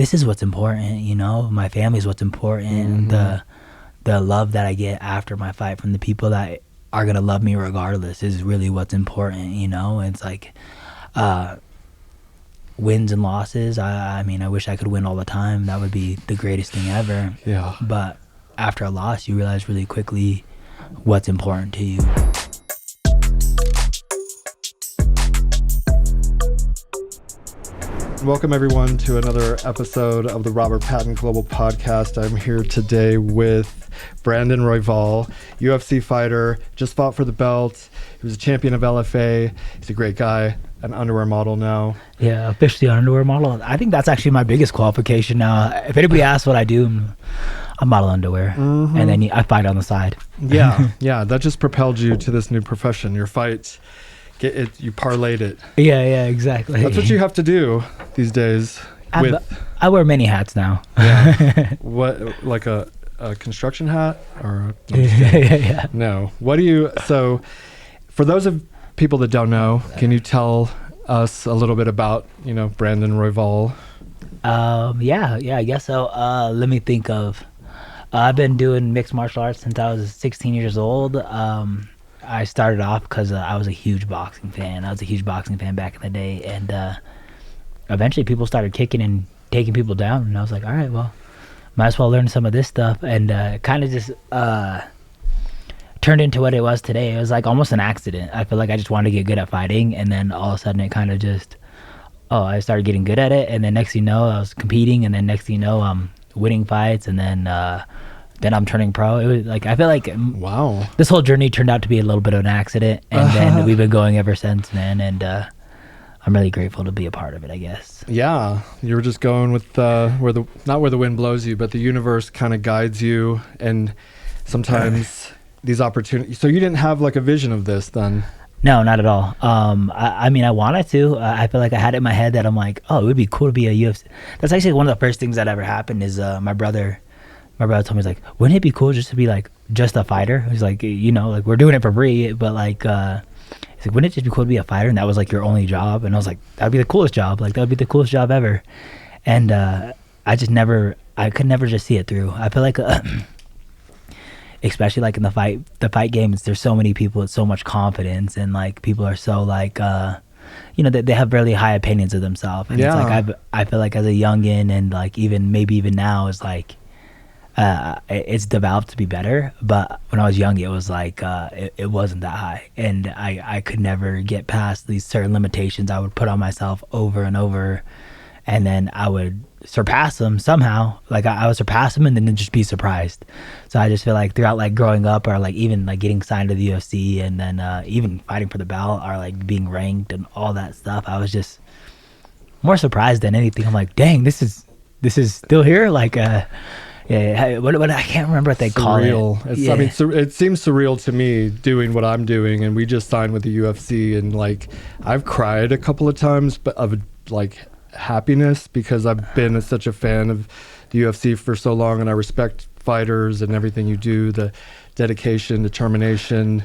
this is what's important, you know, my family's what's important. The love that I get after my fight from the people that are gonna love me regardless is really what's important, you know. It's like wins and losses. I mean, I wish I could win all the time. That would be the greatest thing ever. Yeah. But after a loss, you realize really quickly what's important to you. Welcome everyone to another episode of the Robert Patton Global Podcast. I'm here today with Brandon Royval, UFC fighter, just fought for the belt. He was a champion of LFA. He's a great guy, an underwear model now. Yeah, officially an underwear model. I think that's actually my biggest qualification now. If anybody asks what I do, I model underwear, and then I fight on the side. Yeah, that just propelled you to this new profession. Your fight, you parlayed it. Yeah, exactly. That's what you have to do these days. I wear many hats now. Yeah. What, like a construction hat or? Yeah. No. What do you? So, for those of people that don't know, can you tell us a little bit about Brandon Royval? Yeah, I guess so. Let me think of. I've been doing mixed martial arts since I was 16 years old. I started off because I was a huge boxing fan. I was a huge boxing fan back in the day, and eventually people started kicking and taking people down, and I was like, all right, well, might as well learn some of this stuff, and kind of just turned into what it was today. It was like almost an accident. I feel like I just wanted to get good at fighting, and then all of a sudden it kind of just, I started getting good at it, and then next thing you know, I was competing, and then next thing you know, I'm winning fights, and then I'm turning pro. It was like, I feel like wow, this whole journey turned out to be a little bit of an accident, and then we've been going ever since, man. And I'm really grateful to be a part of it, I guess. Yeah, you were just going with not where the wind blows you, but the universe kind of guides you, and sometimes these opportunities. So you didn't have like a vision of this then? No, not at all. I mean, I wanted to. I feel like I had it in my head that I'm like, oh, it would be cool to be a UFC. That's actually one of the first things that ever happened. Is my brother told me, he's like, wouldn't it be cool just to be like just a fighter? He's like, like we're doing it for free, but like, he's like, wouldn't it just be cool to be a fighter? And that was like your only job. And I was like, that'd be the coolest job. Like that would be the coolest job ever. And I could never just see it through. I feel like, especially like in the fight games, there's so many people with so much confidence, and like people are so like, they have really high opinions of themselves. And it's like, I feel like as a youngin, and like maybe even now, is like, it's developed to be better, but when I was young, it was like it wasn't that high, and I could never get past these certain limitations I would put on myself over and over, and then I would surpass them somehow. Like I would surpass them and then just be surprised. So I just feel like throughout like growing up, or like even like getting signed to the UFC, and then even fighting for the belt, or like being ranked and all that stuff, I was just more surprised than anything. I'm like, dang, this is still here. Like yeah, what I can't remember what they call it. I mean, it seems surreal to me doing what I'm doing, and we just signed with the UFC, and like I've cried a couple of times, but of like happiness, because I've been such a fan of the UFC for so long, and I respect fighters and everything you do, the dedication, determination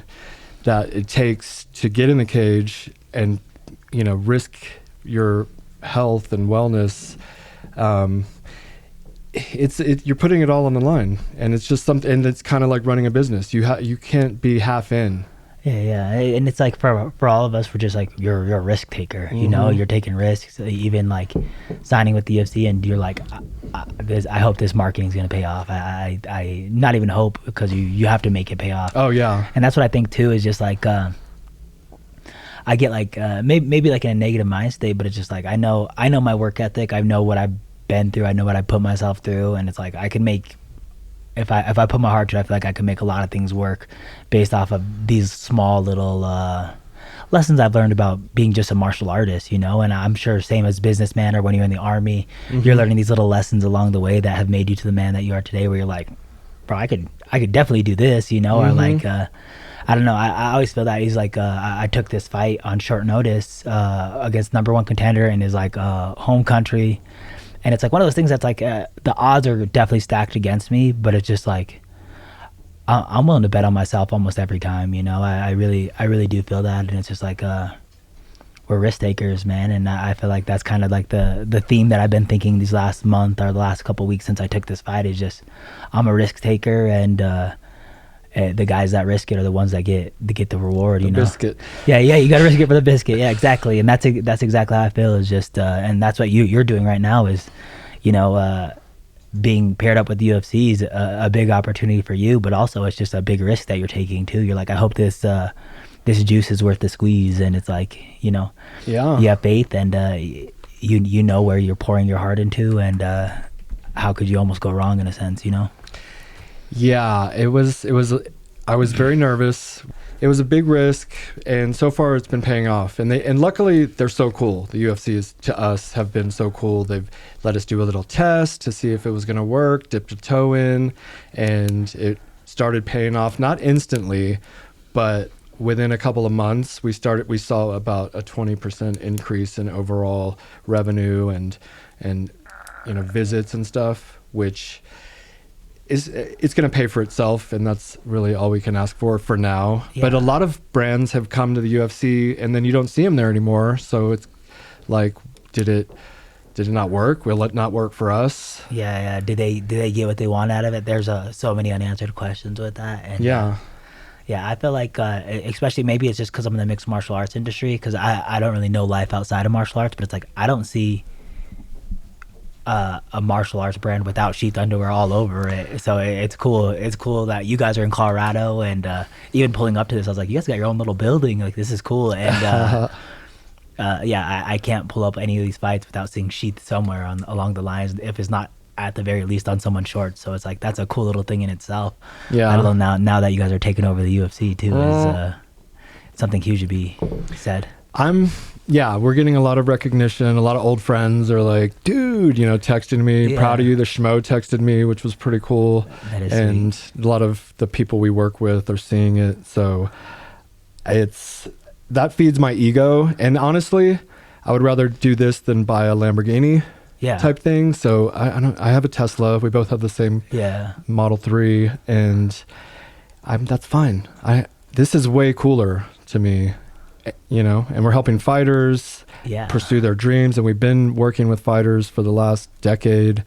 that it takes to get in the cage and risk your health and wellness. You're putting it all on the line, and it's just something, and it's kind of like running a business. You can't be half in. Yeah, and it's like for all of us, we're just like, you're a risk taker. You're taking risks. Even like signing with the UFC, and you're like, I hope this marketing is gonna pay off. I not even hope, because you have to make it pay off. Oh yeah, and that's what I think too. Is just like I get like maybe like in a negative mind state, but it's just like I know my work ethic. I know what I've been through. I know what I put myself through, and it's like I can make. If I put my heart to it, I feel like I can make a lot of things work based off of these small little lessons I've learned about being just a martial artist, And I'm sure same as businessman, or when you're in the army, you're learning these little lessons along the way that have made you to the man that you are today, where you're like, bro, I could definitely do this, or like, I don't know. I always feel that he's like, I took this fight on short notice against #1 contender in his like home country. And it's like one of those things that's like the odds are definitely stacked against me, but it's just like I'm willing to bet on myself almost every time. I really do feel that, and it's just like we're risk takers, man. And I feel like that's kind of like the theme that I've been thinking these last month or the last couple weeks since I took this fight is just I'm a risk taker, and the guys that risk it are the ones that get the reward. You know, biscuit. Yeah, you got to risk it for the biscuit. Yeah, exactly. And that's exactly how I feel. Is just and that's what you're doing right now. Is being paired up with the UFC is a big opportunity for you, but also it's just a big risk that you're taking too. You're like, I hope this juice is worth the squeeze, and it's like, you have faith, and you know where you're pouring your heart into, and how could you almost go wrong in a sense, Yeah, it was I was very nervous. It was a big risk, and so far it's been paying off. And luckily they're so cool. The UFC is, to us, have been so cool. They've let us do a little test to see if it was going to work, dipped a toe in, and it started paying off, not instantly, but within a couple of months we saw about a 20% increase in overall revenue and visits and stuff, which it's going to pay for itself, and that's really all we can ask for now. Yeah. But a lot of brands have come to the UFC, and then you don't see them there anymore. So it's like, did it not work? Will it not work for us? Yeah. Did they get what they want out of it? There's so many unanswered questions with that. And, yeah, I feel like, especially maybe it's just because I'm in the mixed martial arts industry, because I don't really know life outside of martial arts, but it's like I don't see a martial arts brand without SHEATH underwear all over it. So it's cool. It's cool that you guys are in Colorado, and even pulling up to this, I was like, you guys got your own little building. Like, this is cool. And I can't pull up any of these fights without seeing SHEATH somewhere along the lines, if it's not at the very least on someone's shorts. So it's like, that's a cool little thing in itself. Yeah. Let alone now that you guys are taking over the UFC too, is something huge to be said. We're getting a lot of recognition. A lot of old friends are like, dude, texting me, proud of you. The Schmo texted me, which was pretty cool. That is and sweet. A lot of the people we work with are seeing it. So that feeds my ego. And honestly, I would rather do this than buy a Lamborghini type thing. So I have a Tesla. We both have the same Model 3, and that's fine. This is way cooler to me. And we're helping fighters pursue their dreams. And we've been working with fighters for the last decade,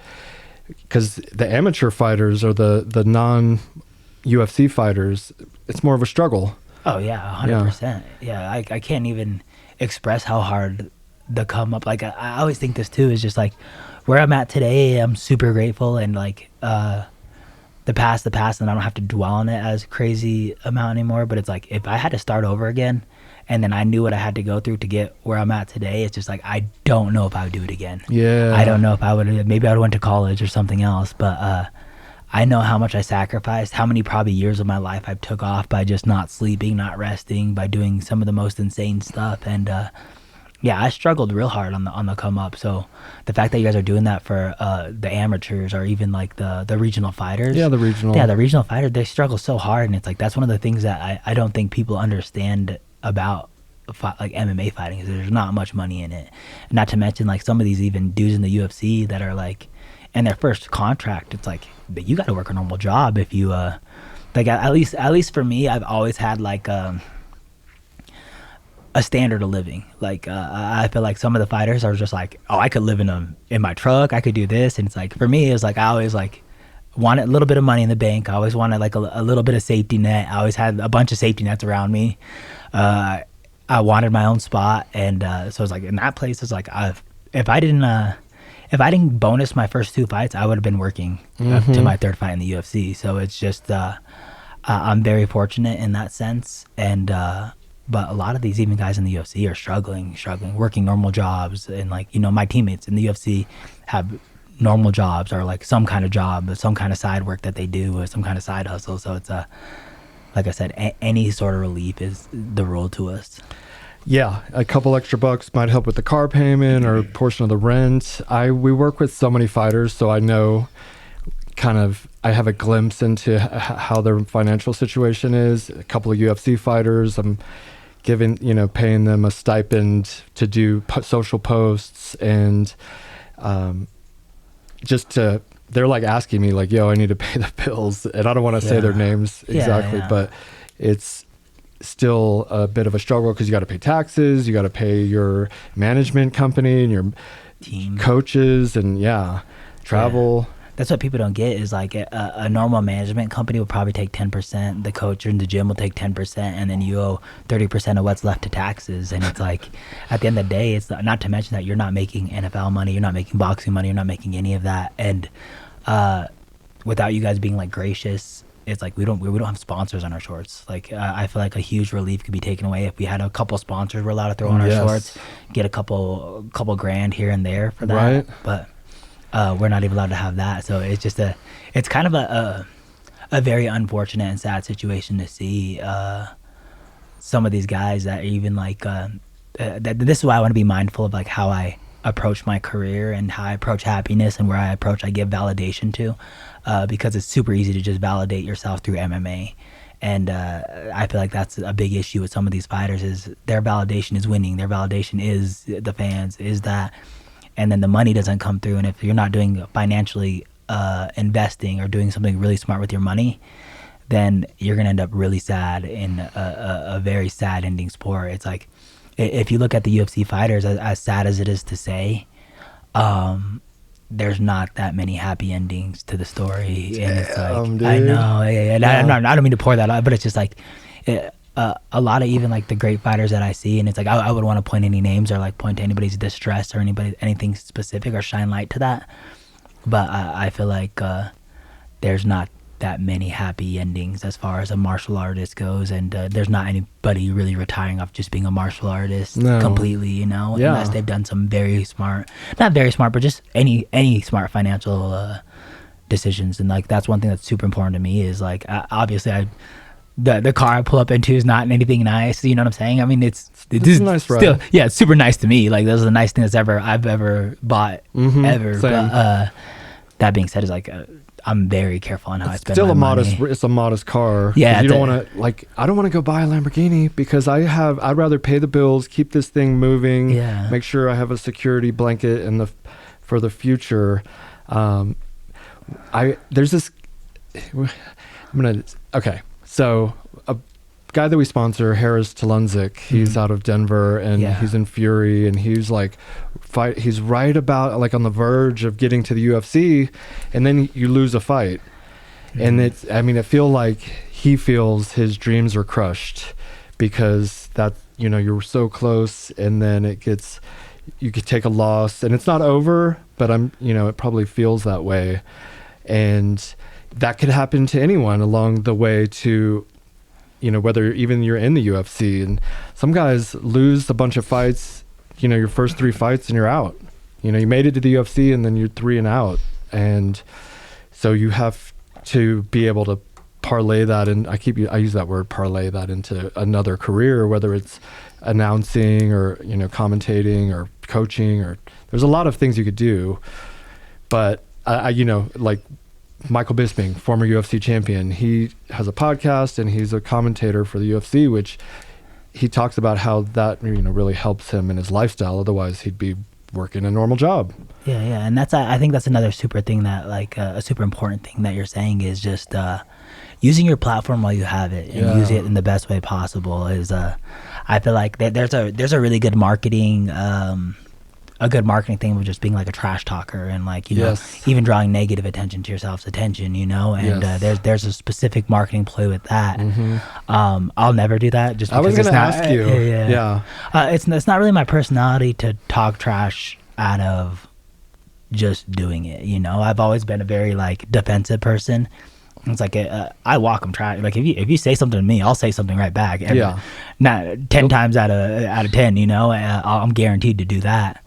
because the amateur fighters or the non-UFC fighters, it's more of a struggle. Oh, yeah, 100%. Yeah, I can't even express how hard the come up. Like, I always think this too, is just like where I'm at today, I'm super grateful. And like the past, and I don't have to dwell on it as crazy amount anymore. But it's like, if I had to start over again, and then I knew what I had to go through to get where I'm at today, it's just like, I don't know if I would do it again. Yeah. I don't know if I would, maybe I would have went to college or something else, but I know how much I sacrificed, how many probably years of my life I took off by just not sleeping, not resting, by doing some of the most insane stuff. And I struggled real hard on the come up. So the fact that you guys are doing that for the amateurs, or even like the regional fighters. Yeah, the regional fighters, they struggle so hard. And it's like, that's one of the things that I don't think people understand about like MMA fighting, is there's not much money in it. Not to mention, like, some of these even dudes in the UFC that are like in their first contract, it's like, but you got to work a normal job if you like, at least for me, I've always had like a standard of living. Like I feel like some of the fighters are just like, oh, I could live in my truck, I could do this. And it's like, for me, it's like, I always like wanted a little bit of money in the bank. I always wanted like a little bit of safety net. I always had a bunch of safety nets around me. I wanted my own spot, and so it's like, in that place, it's like, if I didn't bonus my first 2 fights, I would have been working up to my 3rd fight in the UFC. So it's just I'm very fortunate in that sense. And but a lot of these even guys in the UFC are struggling, working normal jobs, and like, my teammates in the UFC have normal jobs, or like some kind of job, some kind of side work that they do, or some kind of side hustle. So it's like I said, any sort of relief is the rule to us. Yeah, a couple extra bucks might help with the car payment or a portion of the rent. We work with so many fighters, so I know I have a glimpse into how their financial situation is. A couple of UFC fighters, I'm paying them a stipend to do social posts, and they're like asking me like, yo, I need to pay the bills, and I don't want to say their names exactly, but still a bit of a struggle because you got to pay taxes, you got to pay your management company and your team coaches, and travel. That's what people don't get is like a normal management company will probably take 10%, the coach in the gym will take 10%, and then you owe 30% of what's left to taxes. And it's like, at the end of the day, it's not to mention that you're not making NFL money, you're not making boxing money, you're not making any of that. And without you guys being like gracious, it's like we don't have sponsors on our shorts. Like I feel like a huge relief could be taken away if we had a couple sponsors we're allowed to throw on our shorts, get a couple grand here and there for that. Right. But we're not even allowed to have that. So it's just it's kind of a very unfortunate and sad situation to see some of these guys that are even like this is why I want to be mindful of like how I approach my career and how I approach happiness and where I give validation to, because it's super easy to just validate yourself through MMA. And I feel like that's a big issue with some of these fighters is their validation is winning. Their validation is the fans, is that. And then the money doesn't come through. And if you're not doing financially investing or doing something really smart with your money, then you're going to end up really sad in a very sad ending sport. It's like, if you look at the UFC fighters, as sad as it is to say, there's not that many happy endings to the story. And it's like, dude. I know. I don't mean to pour that out, but it's just like, a lot of even like the great fighters that I see, and it's like I would want to point any names or like point to anybody's distress or anything specific or shine light to that, but I feel like there's not that many happy endings as far as a martial artist goes, and there's not anybody really retiring off just being a martial artist completely, unless they've done some not very smart, but just any smart financial decisions. And like that's one thing that's super important to me is like obviously the car I pull up into is not anything nice. You know what I'm saying? I mean, it's nice ride. Still, it's super nice to me. Like, this is the nice thing I've ever bought ever. Same. But that being said, is like I'm very careful on how I spend my money. It's a modest car. Yeah, you don't want to I don't want to go buy a Lamborghini because I'd rather pay the bills, keep this thing moving, make sure I have a security blanket for the future. There's this. Okay. So a guy that we sponsor, Harris Talunzik, he's out of Denver and he's in Fury, and he's like he's right about like on the verge of getting to the UFC, and then you lose a fight. And I feel like he feels his dreams are crushed because that, you're so close, and then you could take a loss and it's not over, but it probably feels that way. And that could happen to anyone along the way to, whether even you're in the UFC. And some guys lose a bunch of fights, your first 3 fights and you're out. You made it to the UFC and then you're 3 and out. And so you have to be able to parlay that. And I use that word, parlay that into another career, whether it's announcing or, commentating or coaching, or there's a lot of things you could do. But like Michael Bisping, former UFC champion, he has a podcast and he's a commentator for the UFC, which he talks about how that really helps him in his lifestyle. Otherwise, he'd be working a normal job. Yeah, and I think that's another super thing that like a super important thing that you're saying is just using your platform while you have it and use it in the best way possible. Is I feel like there's a really good marketing. A good marketing thing of just being like a trash talker and like even drawing negative attention to yourself's attention, and there's a specific marketing play with that. I'll never do that just because I was going to ask you. It's not really my personality to talk trash out of just doing it. I've always been a very like defensive person. It's like I walk them trash. Like if you say something to me, I'll say something right back. Not 10 times out of 10. I'm guaranteed to do that.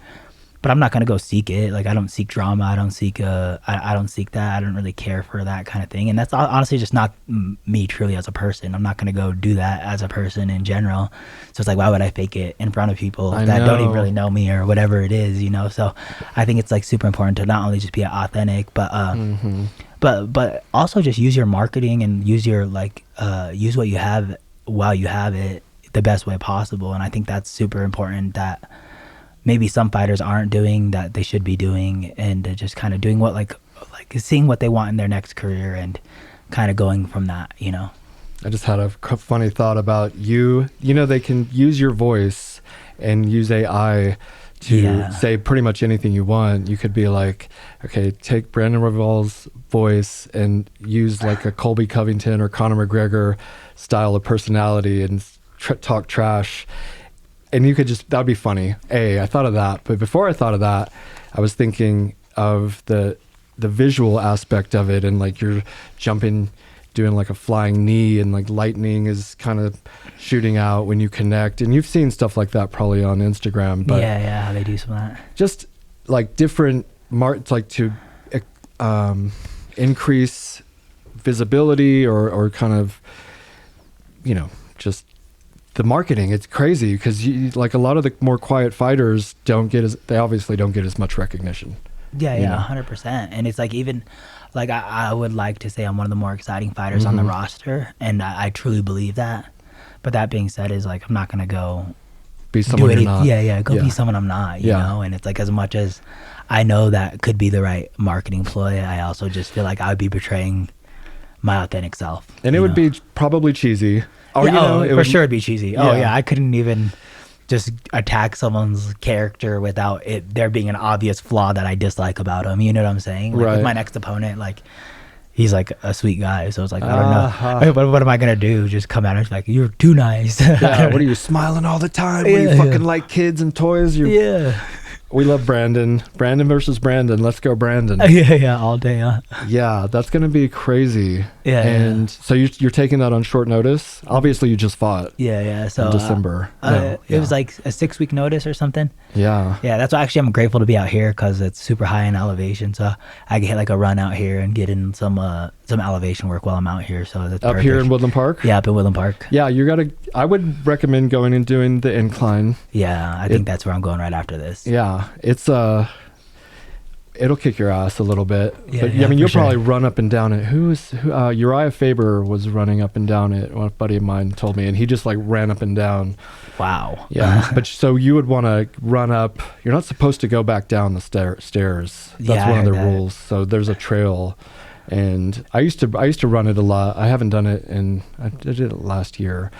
But I'm not gonna go seek it. Like I don't seek drama. I don't seek that. I don't really care for that kind of thing. And that's honestly just not me truly as a person. I'm not gonna go do that as a person in general. So it's like, why would I fake it in front of people that don't even really know me or whatever it is, So I think it's like super important to not only just be authentic, but but also just use your marketing and use your use what you have while you have it the best way possible. And I think that's super important that maybe some fighters aren't doing that they should be doing, and just kind of doing what like seeing what they want in their next career and kind of going from that. I just had a funny thought about you. You know, they can use your voice and use AI to say pretty much anything you want. You could be like, okay, take Brandon Royval's voice and use like a Colby Covington or Conor McGregor style of personality and talk trash. And you could just, that'd be funny. I thought of that. But before I thought of that, I was thinking of the visual aspect of it, and like you're jumping, doing like a flying knee, and like lightning is kind of shooting out when you connect. And you've seen stuff like that probably on Instagram. But yeah, how they do some of that. Just like different like to increase visibility or kind of, you know, just the marketing. It's crazy because like a lot of the more quiet fighters they obviously don't get as much recognition. Yeah, 100%. And it's like, even like I would like to say I'm one of the more exciting fighters on the roster, and I truly believe that. But that being said, is like I'm not gonna go be someone you're not. Be someone I'm not, you know. And it's like, as much as I know that could be the right marketing ploy, I also just feel like I would be betraying my authentic self. And it would be probably cheesy. Or, for sure it'd be cheesy. I couldn't even just attack someone's character without there being an obvious flaw that I dislike about him. You know what I'm saying? Like with my next opponent, like he's like a sweet guy, so it's like, I don't know. What am I gonna do? Just come at him like, you're too nice. What are you, smiling all the time? What, you fucking like kids and toys? We love Brandon. Brandon versus Brandon. Let's go, Brandon. All day. Yeah, that's gonna be crazy. And so you're taking that on short notice. Obviously, you just fought. So in December. It was like a 6-week notice or something. Yeah. That's why actually I'm grateful to be out here, because it's super high in elevation. So I can hit like a run out here and get in some elevation work while I'm out here. So that's up here in Woodland Park. Yeah, up in Woodland Park. Yeah, I would recommend going and doing the incline. Yeah, I think that's where I'm going right after this. Yeah, it's it'll kick your ass a little bit. But I mean, you'll probably run up and down it. Uriah Faber was running up and down it. One buddy of mine told me, and he just like ran up and down. Wow. Yeah. But so you would want to run up. You're not supposed to go back down the stairs. That's one of the rules. So there's a trail, and I used to run it a lot. I haven't done it, and I did it last year.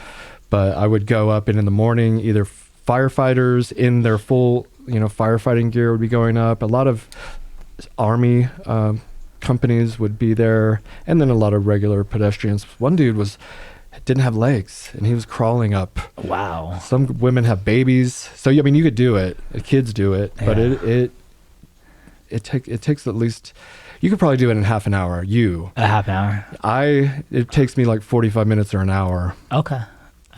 But I would go up, and in the morning, either firefighters in their full, firefighting gear would be going up. A lot of army companies would be there, and then a lot of regular pedestrians. One dude didn't have legs, and he was crawling up. Wow. Some women have babies, so I mean, you could do it. Kids do it, but it takes at least. You could probably do it in half an hour. A half an hour. It takes me like 45 minutes or an hour. Okay.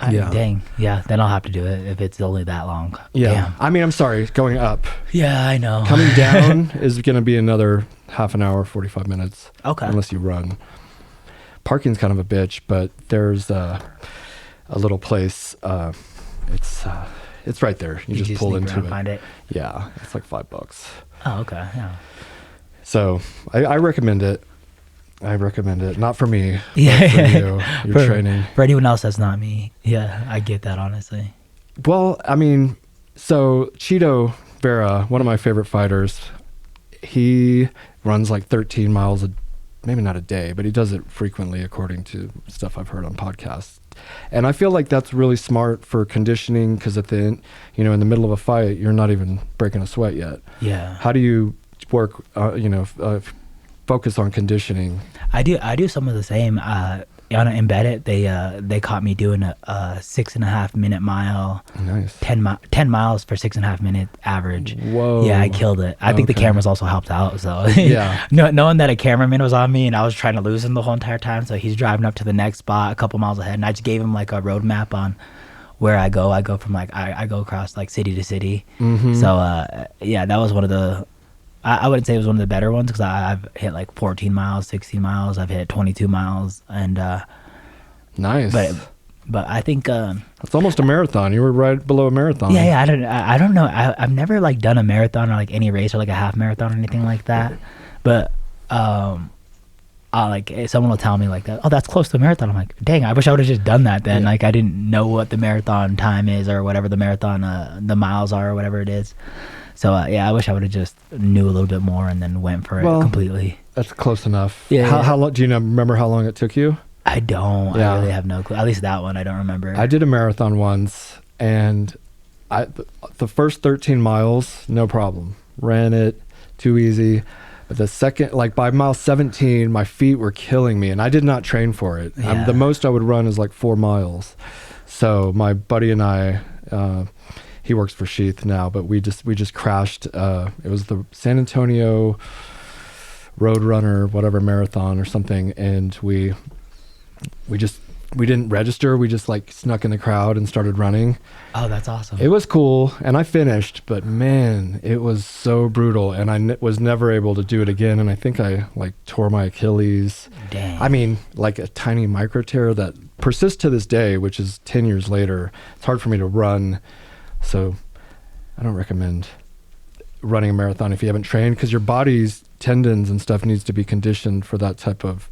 Dang. Yeah, then I'll have to do it if it's only that long. Yeah. Damn. I mean, I'm sorry, going up. Yeah, I know. Coming down is going to be another half an hour, 45 minutes. Okay. Unless you run. Parking's kind of a bitch, but there's a little place. It's right there. You just pull into it. Find it. Yeah, it's like $5. Oh, okay. Yeah. So I recommend it. Not for me. Yeah. But for you. Your training. For anyone else, that's not me. Yeah, I get that, honestly. Well, I mean, so Chito Vera, one of my favorite fighters, he runs like 13 miles maybe not a day, but he does it frequently, according to stuff I've heard on podcasts. And I feel like that's really smart for conditioning, because at the end, in the middle of a fight, you're not even breaking a sweat yet. Yeah. How do you work, focus on conditioning? I do some of the same. On Embedded, they caught me doing a 6.5 minute mile. Nice. 10 miles for 6.5 minute average. Whoa. Yeah, I killed it. I think the cameras also helped out. So yeah. Knowing that a cameraman was on me and I was trying to lose him the whole entire time, so he's driving up to the next spot a couple miles ahead, and I just gave him like a roadmap on where I go. I go from like I go across like city to city. Mm-hmm. So that was one of the. I wouldn't say it was one of the better ones, because I've hit like 14 miles, 16 miles. I've hit 22 miles, and nice. But I think it's almost a marathon. You were right below a marathon. Yeah. I don't know. I've never like done a marathon or like any race or like a half marathon or anything like that. But someone will tell me like that. Oh, that's close to a marathon. I'm like, dang, I wish I would have just done that then. Yeah. Like I didn't know what the marathon time is or whatever the marathon the miles are or whatever it is. So, I wish I would have just knew a little bit more and then went for it completely. That's close enough. Yeah. How long, do you remember how long it took you? I don't. Yeah. I really have no clue. At least that one, I don't remember. I did a marathon once, and the first 13 miles, no problem. Ran it, too easy. But the second, like by mile 17, my feet were killing me, and I did not train for it. Yeah. The most I would run is like 4 miles. So my buddy and I, he works for SHEATH now, but we just crashed. It was the San Antonio Roadrunner, whatever marathon or something, and we didn't register. We just like snuck in the crowd and started running. Oh, that's awesome. It was cool, and I finished, but man, it was so brutal, and I was never able to do it again. And I think I like tore my Achilles. Dang. I mean, like a tiny micro tear that persists to this day, which is 10 years later. It's hard for me to run, so I don't recommend running a marathon if you haven't trained, because your body's tendons and stuff needs to be conditioned for that type of,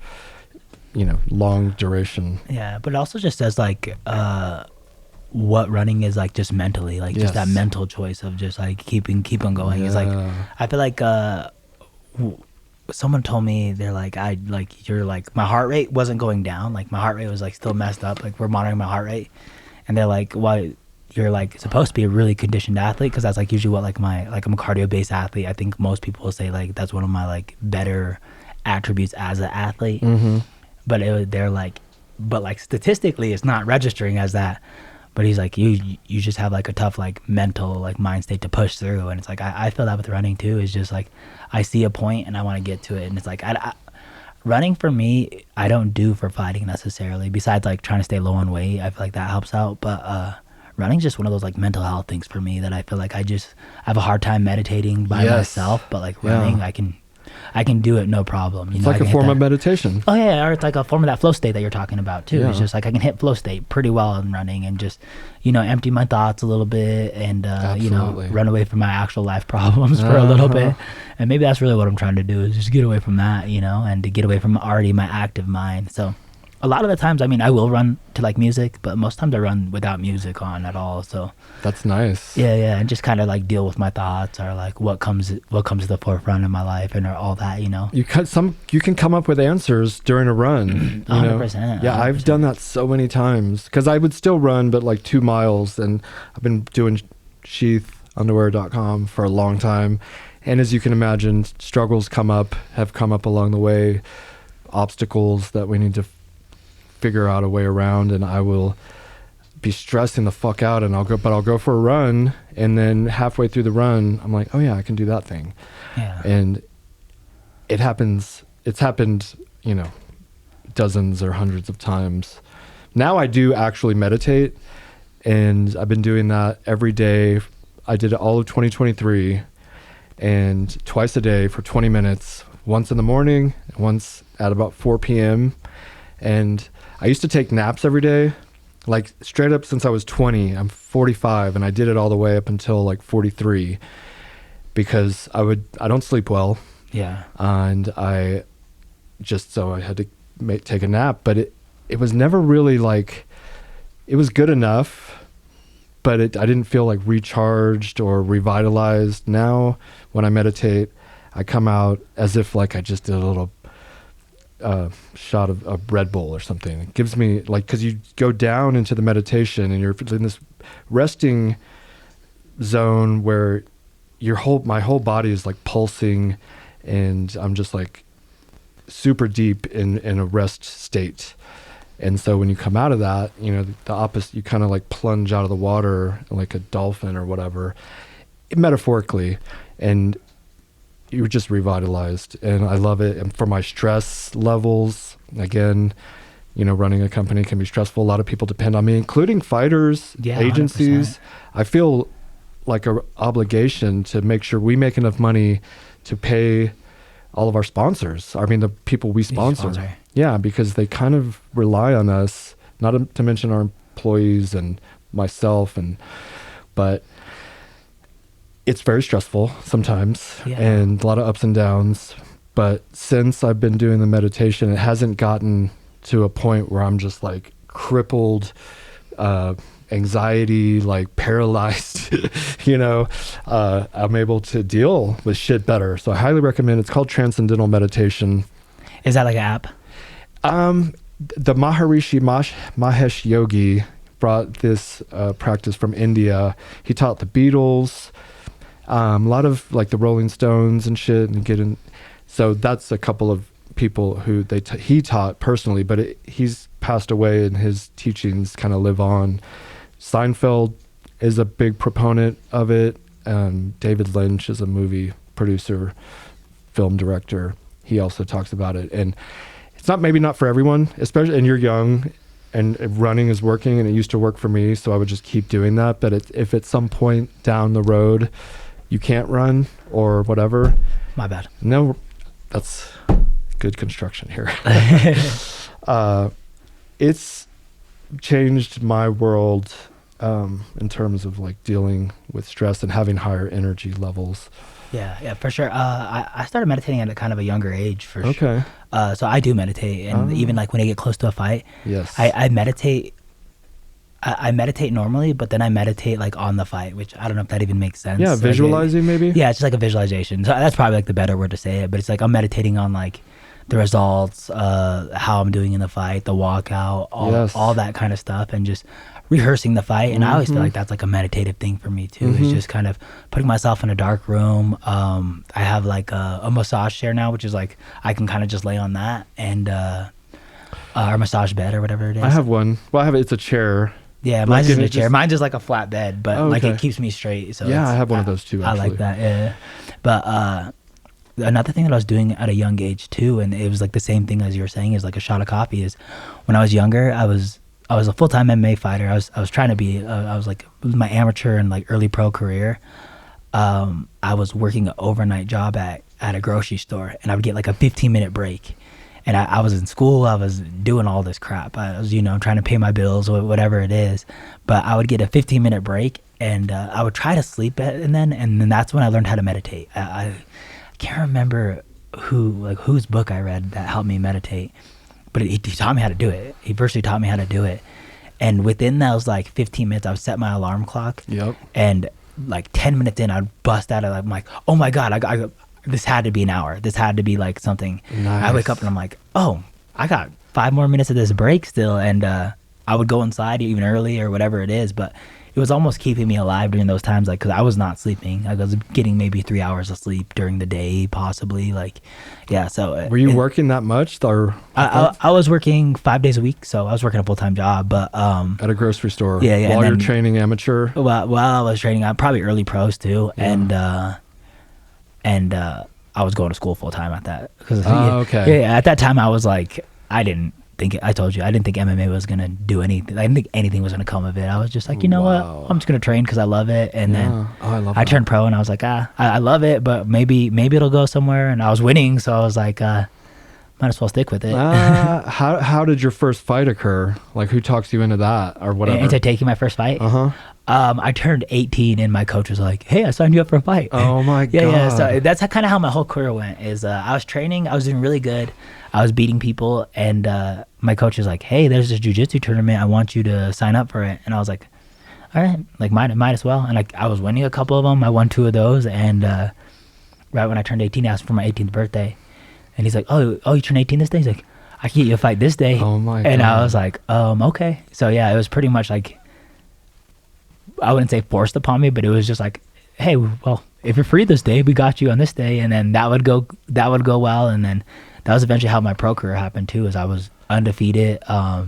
long duration. Yeah, but it also just says like what running is like just mentally, like just that mental choice of just like keep on going. Yeah. It's like I feel like someone told me they're like you're like my heart rate wasn't going down, like my heart rate was like still messed up, like we're monitoring my heart rate, and they're like, well, you're like supposed to be a really conditioned athlete, because that's like usually what I'm a cardio based athlete. I think most people will say like that's one of my like better attributes as an athlete. Mm-hmm. But they're like, but like statistically it's not registering as that. But he's like, you just have like a tough like mental like mind state to push through. And it's like I feel that with running too. It's just like I see a point and I want to get to it, and it's like running for me, I don't do for fighting necessarily, besides like trying to stay low on weight. I feel like that helps out, but running's just one of those like mental health things for me that I feel like I have a hard time meditating by myself, but like running, I can do it no problem. It's like a form of meditation. Oh yeah, or it's like a form of that flow state that you're talking about too. Yeah. It's just like I can hit flow state pretty well in running, and just empty my thoughts a little bit, and run away from my actual life problems for a little bit. And maybe that's really what I'm trying to do, is just get away from that, and to get away from already my active mind. So a lot of the times, I mean, I will run to like music, but most times I run without music on at all. So that's nice. Yeah, and just kind of like deal with my thoughts, or like what comes to the forefront in my life, and all that. You can come up with answers during a run. 100%. Yeah, 100%. I've done that so many times, because I would still run, but like 2 miles, and I've been doing SheathUnderwear.com for a long time, and as you can imagine, struggles have come up along the way, obstacles that we need to figure out a way around, and I will be stressing the fuck out, and I'll go for a run, and then halfway through the run I'm like, oh yeah, I can do that thing. Yeah. And it's happened dozens or hundreds of times. Now I do actually meditate, and I've been doing that every day. I did it all of 2023, and twice a day for 20 minutes, once in the morning, once at about 4 p.m. And I used to take naps every day, like straight up since I was 20. I'm 45, and I did it all the way up until like 43, because I don't sleep well. Yeah. And I had to take a nap, but it was never really like, it was good enough, but I didn't feel like recharged or revitalized. Now when I meditate, I come out as if like I just did a little shot of a Red Bull or something. It gives me like, because you go down into the meditation and you're in this resting zone where my whole body is like pulsing, and I'm just like super deep in a rest state. And so when you come out of that, the opposite, you kind of like plunge out of the water like a dolphin or whatever, metaphorically, and you're just revitalized. And I love it. And for my stress levels, again, running a company can be stressful. A lot of people depend on me, including fighters, agencies. 100%. I feel like an obligation to make sure we make enough money to pay all of our sponsors. I mean, the people we sponsor. Yeah, because they kind of rely on us, not to mention our employees and myself, but it's very stressful sometimes, and a lot of ups and downs. But since I've been doing the meditation, it hasn't gotten to a point where I'm just like crippled, anxiety, like paralyzed. I'm able to deal with shit better. So I highly recommend. It's called Transcendental Meditation. Is that like an app? the Mahesh Yogi brought this practice from India. He taught the Beatles, a lot of like the Rolling Stones and shit, and so that's a couple of people who he taught personally, but he's passed away and his teachings kind of live on. Seinfeld is a big proponent of it. David Lynch is a movie producer, film director. He also talks about it, and it's maybe not for everyone, especially, and you're young and running is working, and it used to work for me, so I would just keep doing that. But if at some point down the road you can't run or whatever, my bad. No, that's good construction here. It's changed my world in terms of like dealing with stress and having higher energy levels. Yeah, for sure. I started meditating at a kind of a younger age, for sure. Okay. So I do meditate, and even like when I get close to a fight, yes, I meditate. I meditate normally, but then I meditate like on the fight, which I don't know if that even makes sense. Yeah, visualizing maybe? Yeah, it's just like a visualization. So that's probably like the better word to say it, but it's like I'm meditating on like the results, how I'm doing in the fight, the walkout, all that kind of stuff, and just rehearsing the fight. And I always feel like that's like a meditative thing for me too. It's just kind of putting myself in a dark room. I have like a massage chair now, which is like I can kind of just lay on that, and our massage bed or whatever it is. I have one. Well, it's a chair. Yeah, mine's just a chair. Mine's just like a flat bed, but like it keeps me straight. So yeah, I have one of those too, actually. I like that, yeah. But another thing that I was doing at a young age too, and it was like the same thing as you were saying, is like a shot of coffee, is when I was younger, I was a full-time MMA fighter. I was trying to be, I was like, it was my amateur and like early pro career. I was working an overnight job at a grocery store, and I would get like a 15-minute break. And I was in school, I was doing all this crap. I was, trying to pay my bills or whatever it is. But I would get a 15-minute break, and I would try to sleep and then that's when I learned how to meditate. I can't remember whose book I read that helped me meditate, but he taught me how to do it. He virtually taught me how to do it. And within those like 15 minutes, I would set my alarm clock. Yep. And like 10 minutes in, I'd bust out of I'm like, oh my God, this had to be an hour. This had to be like something. Nice. I wake up and I'm like, oh, I got 5 more minutes of this break still. And I would go inside even early or whatever it is. But it was almost keeping me alive during those times, like, because I was not sleeping. I was getting maybe 3 hours of sleep during the day, possibly. Like, yeah. So were you working that much? Or I was working 5 days a week, so I was working a full-time job. But at a grocery store. Yeah. While you're training amateur. While I was training, I'm probably early pros too, yeah. and I was going to school full-time at that. Okay. Yeah. At that time, I was like, I didn't think MMA was gonna do anything. I didn't think anything was gonna come of it. I was just like, you know what? I'm just gonna train because I love it. And then I turned pro, and I was like, I love it, but maybe it'll go somewhere. And I was winning, so I was like, might as well stick with it. How did your first fight occur? Like, who talks you into that or whatever? Into taking my first fight? I turned 18, and my coach was like, hey, I signed you up for a fight. Oh my God. Yeah. So that's kind of how my whole career went. Is I was training, I was doing really good, I was beating people, and my coach was like, hey, there's this jiu-jitsu tournament, I want you to sign up for it. And I was like, all right, like might as well. And I was winning a couple of them. I won 2 of those, and right when I turned 18, I asked for my 18th birthday, and he's like, oh, you turned 18 this day? He's like, I can get you a fight this day. Oh my God. And I was like, okay. So yeah, it was pretty much like, I wouldn't say forced upon me, but it was just like, hey, well, if you're free this day, we got you on this day. And then that would go well. And then that was eventually how my pro career happened too, is I was undefeated. I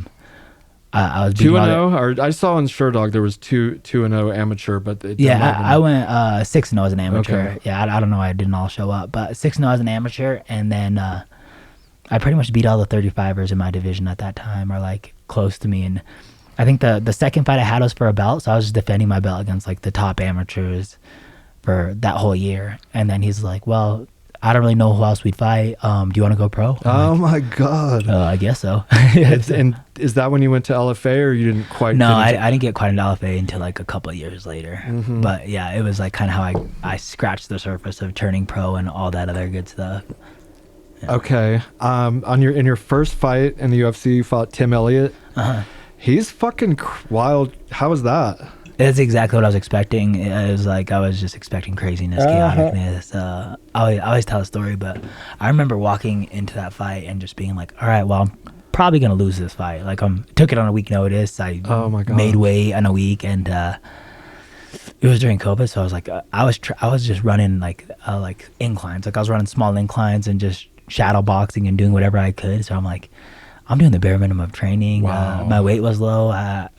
was 2-0, or I saw in Sherdog there was 2-0 amateur, but I went 6-0 as an amateur. Okay. Yeah, I don't know why I didn't all show up, but 6-0 as an amateur, and then I pretty much beat all the 35ers in my division at that time, or like close to me. And I think the second fight I had was for a belt, so I was just defending my belt against like the top amateurs for that whole year. And then he's like, well, I don't really know who else we'd fight. Do you want to go pro? I'm my God. I guess so. And is that when you went to LFA, or you didn't quite? No, I didn't get quite into LFA until like a couple of years later. But yeah, it was like kind of how I scratched the surface of turning pro and all that other good stuff. Yeah. Okay. In your first fight in the UFC, you fought Tim Elliott. He's fucking wild. How was that? That's exactly what I was expecting. It was like I was just expecting craziness, chaoticness. I always tell a story, but I remember walking into that fight and just being like, all right, well, probably gonna lose this fight. Like took it on a week notice. I made weight in a week, and it was during COVID, so I was like, I was just running like inclines. Like I was running small inclines and just shadow boxing and doing whatever I could. So I'm like, I'm doing the bare minimum of training. Wow. My weight was low,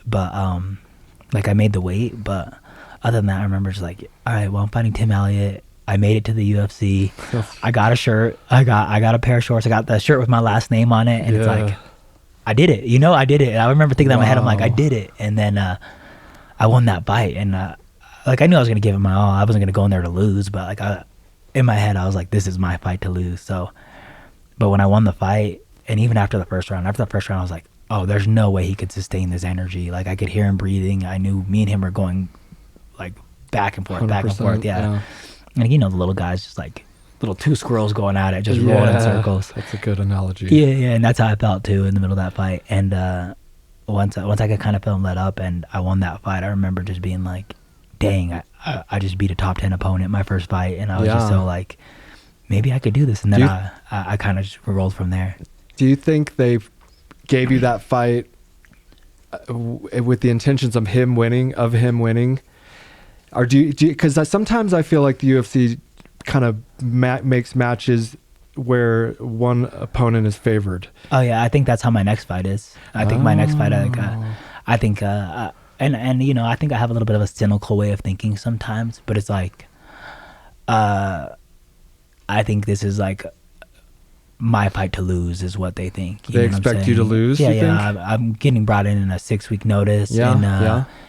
but like I made the weight. But other than that, I remember just like, all right, well, I'm fighting Tim Elliott. I made it to the UFC. I got a shirt. I got a pair of shorts. I got the shirt with my last name on it, and it's like, I did it. You know, I did it. And I remember thinking in my head, I'm like, I did it. And then I won that fight, and like I knew I was gonna give it my all. I wasn't gonna go in there to lose, but like in my head, I was like, this is my fight to lose. So, but when I won the fight, and even after the first round, I was like, oh, there's no way he could sustain this energy. Like I could hear him breathing. I knew me and him were going like back and forth, back and forth. Yeah. And you know, the little guys just like little two squirrels going at it, just rolling in circles. That's a good analogy. Yeah, and that's how I felt too in the middle of that fight. And once I could kind of feel him let up, and I won that fight, I remember just being like, dang, I just beat a top 10 opponent my first fight, and I was just so like, maybe I could do this. And then I kind of just rolled from there. Do you think they gave you that fight with the intentions of him winning? Or do you, because sometimes I feel like the UFC kind of makes matches where one opponent is favored. Oh yeah, I think that's how my next fight is. I think my next fight, I think, and you know, I think I have a little bit of a cynical way of thinking sometimes, but it's like, I think this is like my fight to lose is what they think. They expect you to lose? Yeah, I'm getting brought in a 6-week notice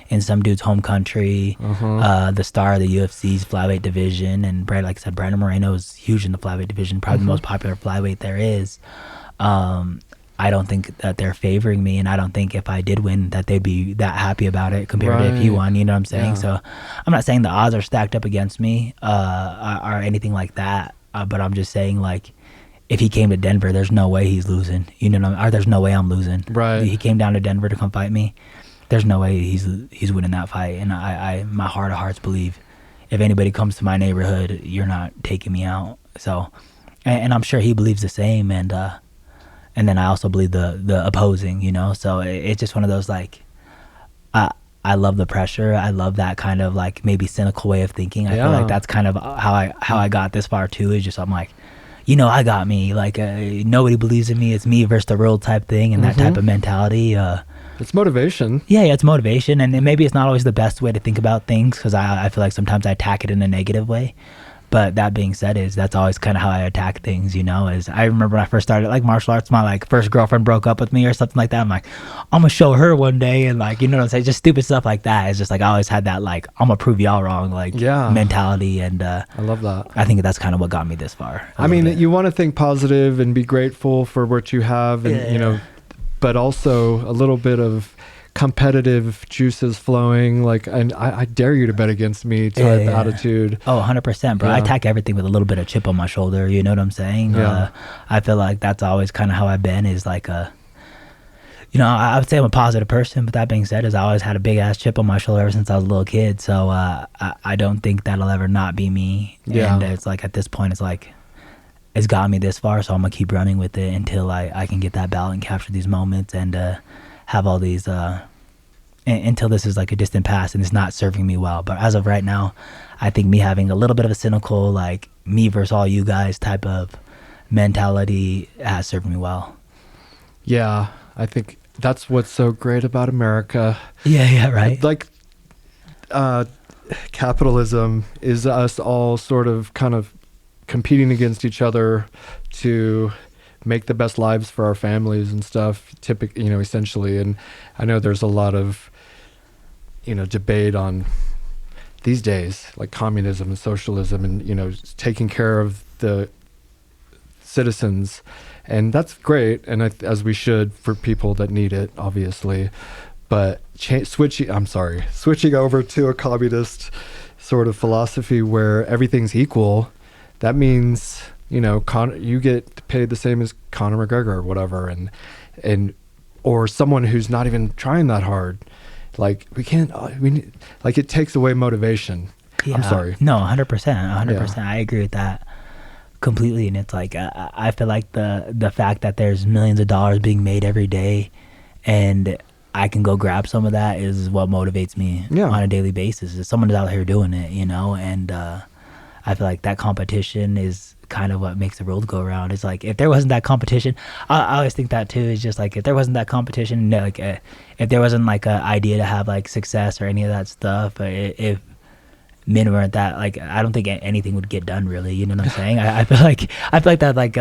in some dude's home country. The star of the UFC's flyweight division, and like I said, Brandon Moreno is huge in the flyweight division, probably the most popular flyweight there is. I don't think that they're favoring me, and I don't think if I did win that they'd be that happy about it compared to if you won. You know what I'm saying? So I'm not saying the odds are stacked up against me or anything like that, but I'm just saying, like, if he came to Denver, there's no way he's losing. You know, or there's no way I'm losing. Right. He came down to Denver to come fight me. There's no way he's winning that fight. And I my heart of hearts believe, if anybody comes to my neighborhood, you're not taking me out. So, and I'm sure he believes the same. And then I also believe the opposing. You know, so it's just one of those, like, I love the pressure. I love that kind of like maybe cynical way of thinking. I feel like that's kind of how I got this far too. Is just, I'm like, you know, I got me. Like, nobody believes in me. It's me versus the world type thing, and that type of mentality. It's motivation. Yeah, it's motivation, and maybe it's not always the best way to think about things, because I feel like sometimes I attack it in a negative way. But that being said, that's always kind of how I attack things, you know. Is I remember when I first started like martial arts, my like first girlfriend broke up with me or something like that. I'm like, I'm gonna show her one day, and like, you know what I'm saying, just stupid stuff like that. It's just like I always had that like, I'm gonna prove y'all wrong, like, mentality, and I love that. I think that's kind of what got me this far. I mean, you want to think positive and be grateful for what you have, and you know, but also a little bit of competitive juices flowing, like, and I dare you to bet against me type attitude. Oh, 100%, bro. I attack everything with a little bit of chip on my shoulder, you know what I'm saying? I feel like that's always kind of how I've been, is like you know, I would say I'm a positive person, but that being said, is I always had a big ass chip on my shoulder ever since I was a little kid. So I don't think that'll ever not be me. And it's like, at this point, it's like, it's got me this far, so I'm gonna keep running with it until I can get that belt and capture these moments, and have all these until this is like a distant past and it's not serving me well. But as of right now, I think me having a little bit of a cynical, like, me versus all you guys type of mentality has served me well. Yeah, I think that's what's so great about America. Yeah, right. Like, capitalism is us all sort of kind of competing against each other to make the best lives for our families and stuff, typically, you know, essentially. And I know there's a lot of, you know, debate on these days, like communism and socialism, and, you know, taking care of the citizens, and that's great, and as we should, for people that need it, obviously. But switching over to a communist sort of philosophy where everything's equal, that means, you know, you get paid the same as Conor McGregor or whatever, and or someone who's not even trying that hard. Like, we need, like, it takes away motivation. Yeah. I'm sorry. No, 100%. I agree with that. completely. And it's like I feel like the fact that there's millions of dollars being made every day, and I can go grab some of that is what motivates me on a daily basis. Is someone is out here doing it, you know, and I feel like that competition is kind of what makes the world go around. It's like if there wasn't that competition, I always think that too. It's just like if there wasn't that competition, like if there wasn't like an idea to have like success or any of that stuff, if men weren't that, like, I don't think anything would get done really. You know what I'm saying? I feel like that like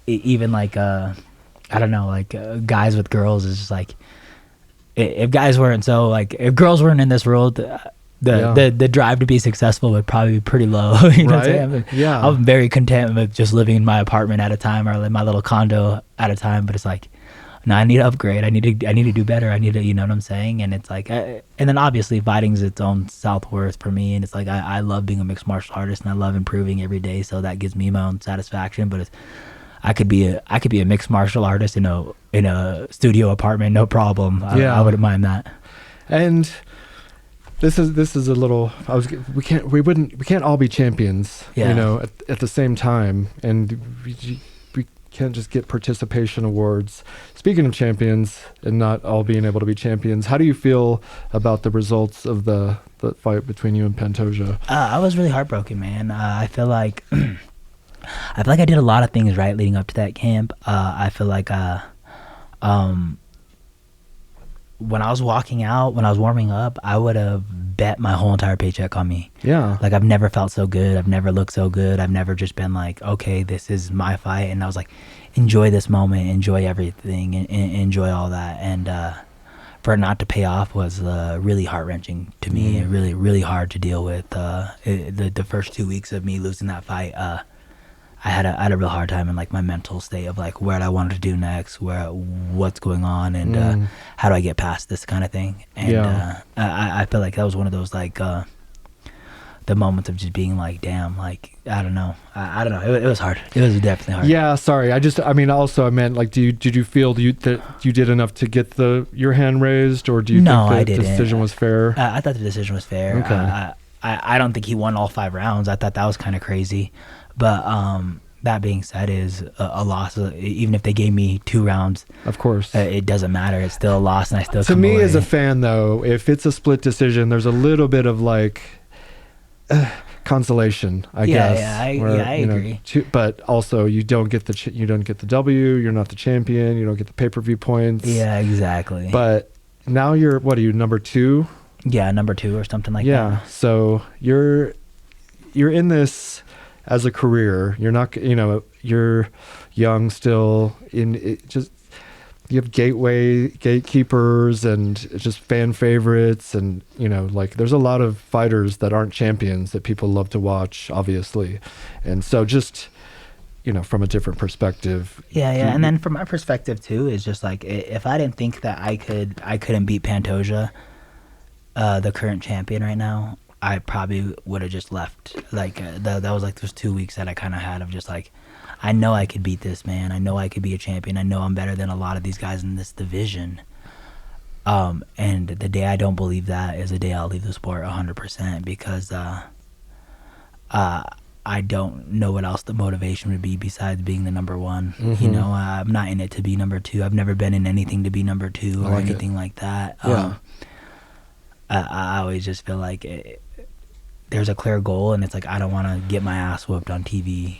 even like I don't know, like guys with girls is just like if guys weren't so like if girls weren't in this world. The drive to be successful would probably be pretty low. You know what I'm saying? I'm very content with just living in my apartment at a time or my little condo at a time. But it's like, no, I need to upgrade. I need to do better. I need to, you know what I'm saying? And it's like, and then obviously fighting's its own self-worth for me. And it's like, I love being a mixed martial artist and I love improving every day. So that gives me my own satisfaction. But I could be a mixed martial artist in a studio apartment, no problem. I wouldn't mind that. And this is a little. We can't all be champions. You know, at the same time, and we can't just get participation awards. Speaking of champions and not all being able to be champions, how do you feel about the results of the fight between you and Pantoja? I was really heartbroken, man. I feel like I did a lot of things right leading up to that camp. I feel like when I was walking out, when I was warming up, I would have bet my whole entire paycheck on me. Yeah. Like, I've never felt so good. I've never looked so good. I've never just been like, okay, this is my fight. And I was like, enjoy this moment, enjoy everything, and enjoy all that. And for it not to pay off was really heart-wrenching to me. Really, really hard to deal with. The first 2 weeks of me losing that fight, I had a real hard time in like my mental state of like what I wanted to do next, what's going on, and how do I get past this kind of thing. And I feel like that was one of those like the moments of just being like, damn, like I don't know. It was hard. It was definitely hard. Yeah, sorry. I meant like, did you feel that you did enough to get your hand raised, or do you think the decision was fair? I thought the decision was fair. Okay. I don't think he won all 5 rounds. I thought that was kind of crazy. But that being said, is a loss. Even if they gave me 2 rounds, of course, it doesn't matter. It's still a loss, and I still. To me, as a fan, though, if it's a split decision, there's a little bit of like consolation, I guess. I agree. But also, you don't get the W. You're not the champion. You don't get the pay-per-view points. Yeah, exactly. But now what are you, number 2? Yeah, number 2 or something like that. Yeah. So you're in this as a career. You're not, you're young still. You have gatekeepers and just fan favorites, and like there's a lot of fighters that aren't champions that people love to watch, obviously. And so just from a different perspective. Yeah. And then from my perspective too, is just like, if I didn't think that I couldn't beat Pantoja, the current champion right now, I probably would have just left. Like that was like those 2 weeks that I kind of had of just like, I know I could beat this man. I know I could be a champion. I know I'm better than a lot of these guys in this division. And the day I don't believe that is the day I'll leave the sport 100%, because I don't know what else the motivation would be besides being the number 1. Mm-hmm. I'm not in it to be number 2. I've never been in anything to be number 2 or anything like that. Yeah. I always just feel like there's a clear goal, and it's like I don't want to get my ass whooped on TV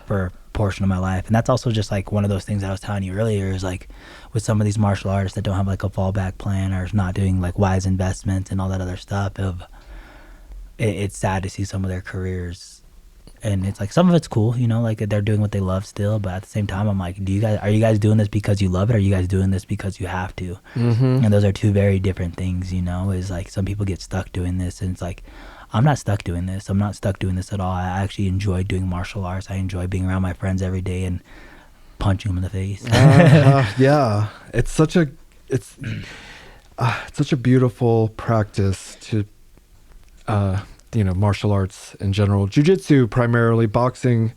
for a portion of my life. And that's also just like one of those things that I was telling you earlier, is like with some of these martial artists that don't have like a fallback plan or is not doing like wise investments and all that other stuff, it's sad to see some of their careers. And it's like some of it's cool, like they're doing what they love still, but at the same time I'm like, are you guys doing this because you love it, or are you guys doing this because you have to? Mm-hmm. And those are 2 very different things. Is like some people get stuck doing this, and it's like, I'm not stuck doing this. I'm not stuck doing this at all. I actually enjoy doing martial arts. I enjoy being around my friends every day and punching them in the face. Yeah, it's such a beautiful practice to martial arts in general, jiu-jitsu primarily, boxing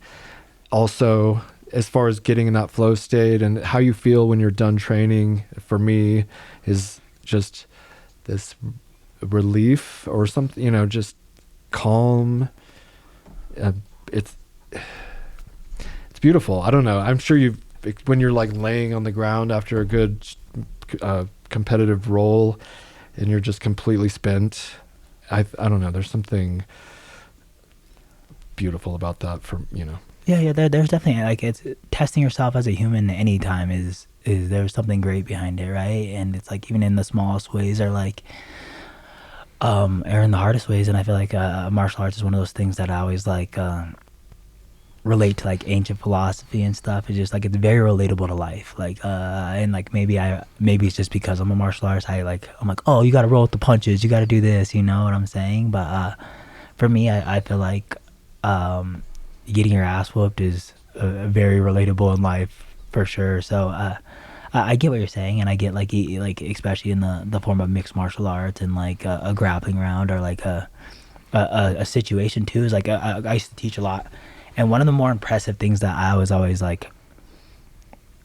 also, as far as getting in that flow state and how you feel when you're done training, for me, is just this relief or something, just calm. It's it's beautiful. I don't know. I'm sure when you're like laying on the ground after a good competitive roll and you're just completely spent, I don't know, there's something beautiful about that Yeah, there's definitely, like, it's testing yourself as a human anytime is there's something great behind it, right? And it's like even in the smallest ways or like or in the hardest ways. And I feel like martial arts is one of those things that I always like relate to, like ancient philosophy and stuff. It's just like it's very relatable to life, like and like maybe it's just because I'm a martial artist, I'm like, oh, you got to roll with the punches, you got to do this, you know what I'm saying? But for me, I feel like getting your ass whooped is very relatable in life for sure. So I get what you're saying, and I get like especially in the form of mixed martial arts and like a grappling round or like a situation too. Is like I used to teach a lot, and one of the more impressive things that I was always like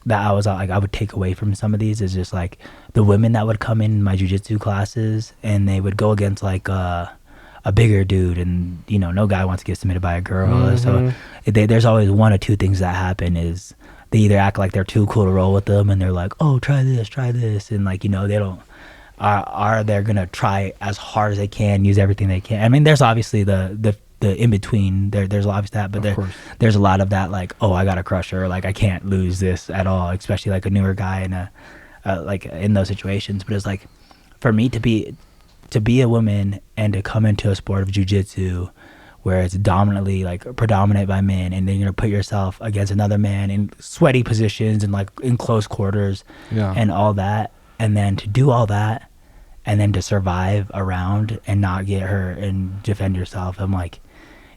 I would take away from some of these is just like the women that would come in my jiu-jitsu classes and they would go against like a bigger dude, and you know, no guy wants to get submitted by a girl. So there's always one or two things that happen. Is they either act like they're too cool to roll with them and they're like, oh, try this, and like, you know, they don't are they're gonna try as hard as they can, use everything they can. I mean, there's obviously the in between, there's obviously that, but there's a lot of that, like, oh, I gotta crush her, like I can't lose this at all, especially like a newer guy in like in those situations. But it's like, for me to be a woman and to come into a sport of jiu-jitsu where it's predominant by men, and then you're gonna put yourself against another man in sweaty positions and like in close quarters, and all that, and then to do all that and then to survive around and not get hurt and defend yourself. I'm like,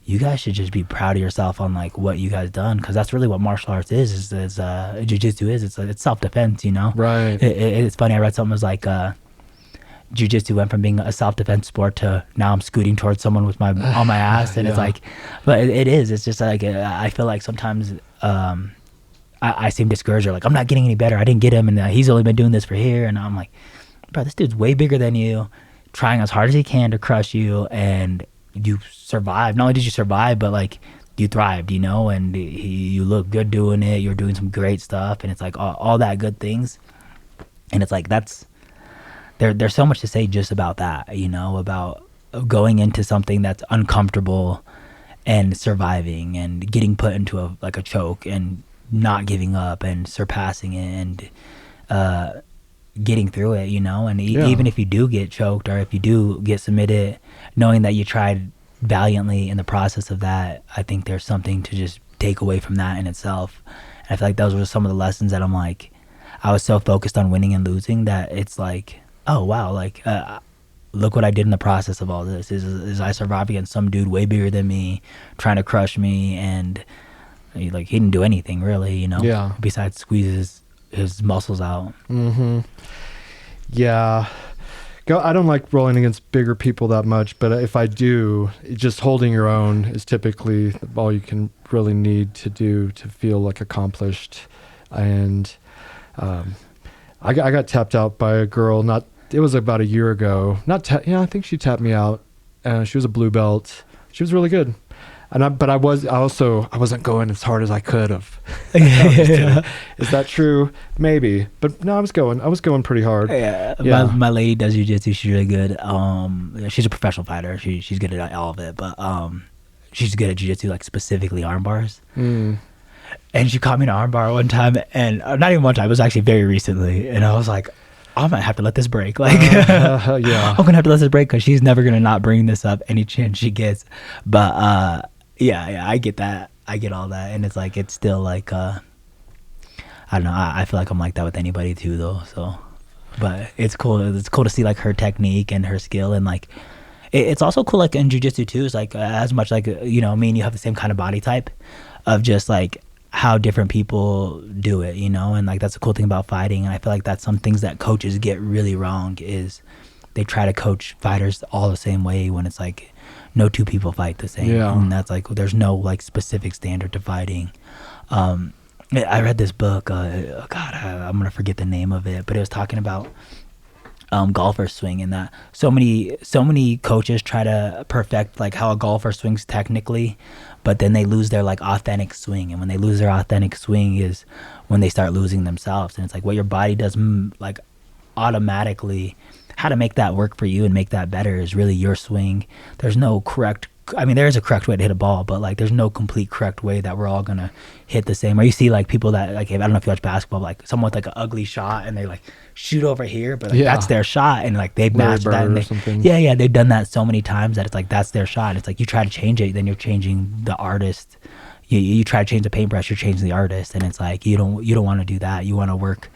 you guys should just be proud of yourself on like what you guys done, because that's really what martial arts is jiu-jitsu is. It's self-defense, you know? Right. It's funny, I read something was like jiu-jitsu went from being a self-defense sport to now I'm scooting towards someone with on my ass, and it's like, but it's just like I feel like sometimes I seem discouraged, or like I'm not getting any better, I didn't get him, and he's only been doing this for here, and I'm like, bro, this dude's way bigger than you, trying as hard as he can to crush you, and you survived. Not only did you survive, but like you thrived, you know, and you look good doing it, you're doing some great stuff, and it's like all that good things, and it's like there's so much to say just about that, you know, about going into something that's uncomfortable and surviving and getting put into a choke and not giving up and surpassing it and getting through it, you know. And even if you do get choked or if you do get submitted, knowing that you tried valiantly in the process of that, I think there's something to just take away from that in itself. And I feel like those were some of the lessons that I'm like, I was so focused on winning and losing that it's like, oh wow, like look what I did in the process of all this is I survived against some dude way bigger than me trying to crush me, and he didn't do anything really, you know, besides squeeze his muscles out. I don't like rolling against bigger people that much, but if I do, just holding your own is typically all you can really need to do to feel like accomplished. And I got tapped out by a girl, it was about a year ago. I think she tapped me out. She was a blue belt. She was really good. But I wasn't going as hard as I could have. Is that true? Maybe. But no, I was going pretty hard. Yeah. My lady does jiu-jitsu. She's really good. She's a professional fighter. She's good at all of it. But she's good at jiu-jitsu, like specifically arm bars. And she caught me in an arm bar one time, and not even one time. It was actually very recently. And I was like, I might have to let this break. Like, I'm gonna have to let this break because she's never gonna not bring this up any chance she gets. But I get that. I get all that, and it's like it's still like I don't know. I feel like I'm like that with anybody too, though. So, but it's cool. It's cool to see like her technique and her skill, and like it's also cool like in jiu-jitsu too. It's like as much like, you know, me and you have the same kind of body type, of just like how different people do it, you know. And like that's the cool thing about fighting, and I feel like that's some things that coaches get really wrong is they try to coach fighters all the same way when it's like no two people fight the same. And that's like there's no like specific standard to fighting. I read this book, I'm gonna forget the name of it, but it was talking about golfer swing, and that so many coaches try to perfect like how a golfer swings technically, but then they lose their like authentic swing, and when they lose their authentic swing is when they start losing themselves. And it's like what your body does like automatically, how to make that work for you and make that better is really your swing. There's no correct, I mean, there is a correct way to hit a ball, but like there's no complete correct way that we're all gonna hit the same. Or you see like people that like, I don't know if you watch basketball, but like someone with like an ugly shot and they like shoot over here, but like that's their shot, and like they've matched that. And they've done that so many times that it's like that's their shot. It's like you try to change it, then you're changing the artist. You try to change the paintbrush, you're changing the artist, and it's like you don't want to do that. You want to work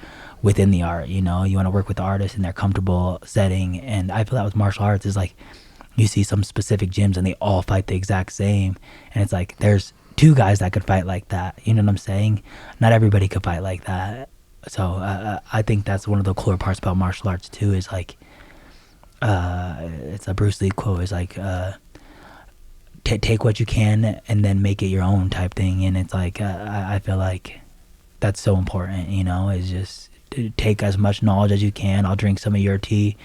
within the art, you know. You want to work with the artist in their comfortable setting. And I feel that with martial arts is like you see some specific gyms and they all fight the exact same, and it's like there's two guys that could fight like that, you know what I'm saying? Not everybody could fight like that. So I think that's one of the cooler parts about martial arts too, is like it's a Bruce Lee quote, is like take what you can and then make it your own type thing. And it's like I feel like that's so important, you know, is just take as much knowledge as you can. I'll drink some of your tea,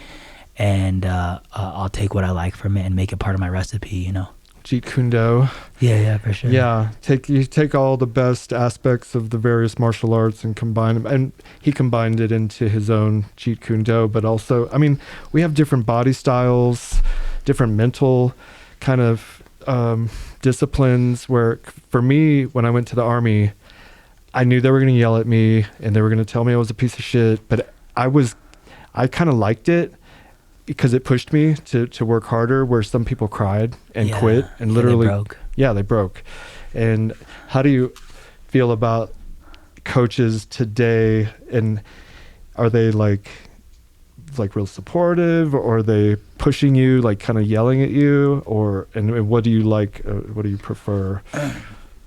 and I'll take what I like from it and make it part of my recipe, you know. Jeet Kune Do. Yeah, for sure. Yeah, you take all the best aspects of the various martial arts and combine them, and he combined it into his own Jeet Kune Do. But also, I mean, we have different body styles, different mental kind of disciplines. Where for me, when I went to the Army, I knew they were going to yell at me and they were going to tell me I was a piece of shit, but I kind of liked it because it pushed me to work harder, where some people cried and quit and literally they broke. And how do you feel about coaches today, and are they like real supportive, or are they pushing you, like kind of yelling at you, and what do you like, what do you prefer?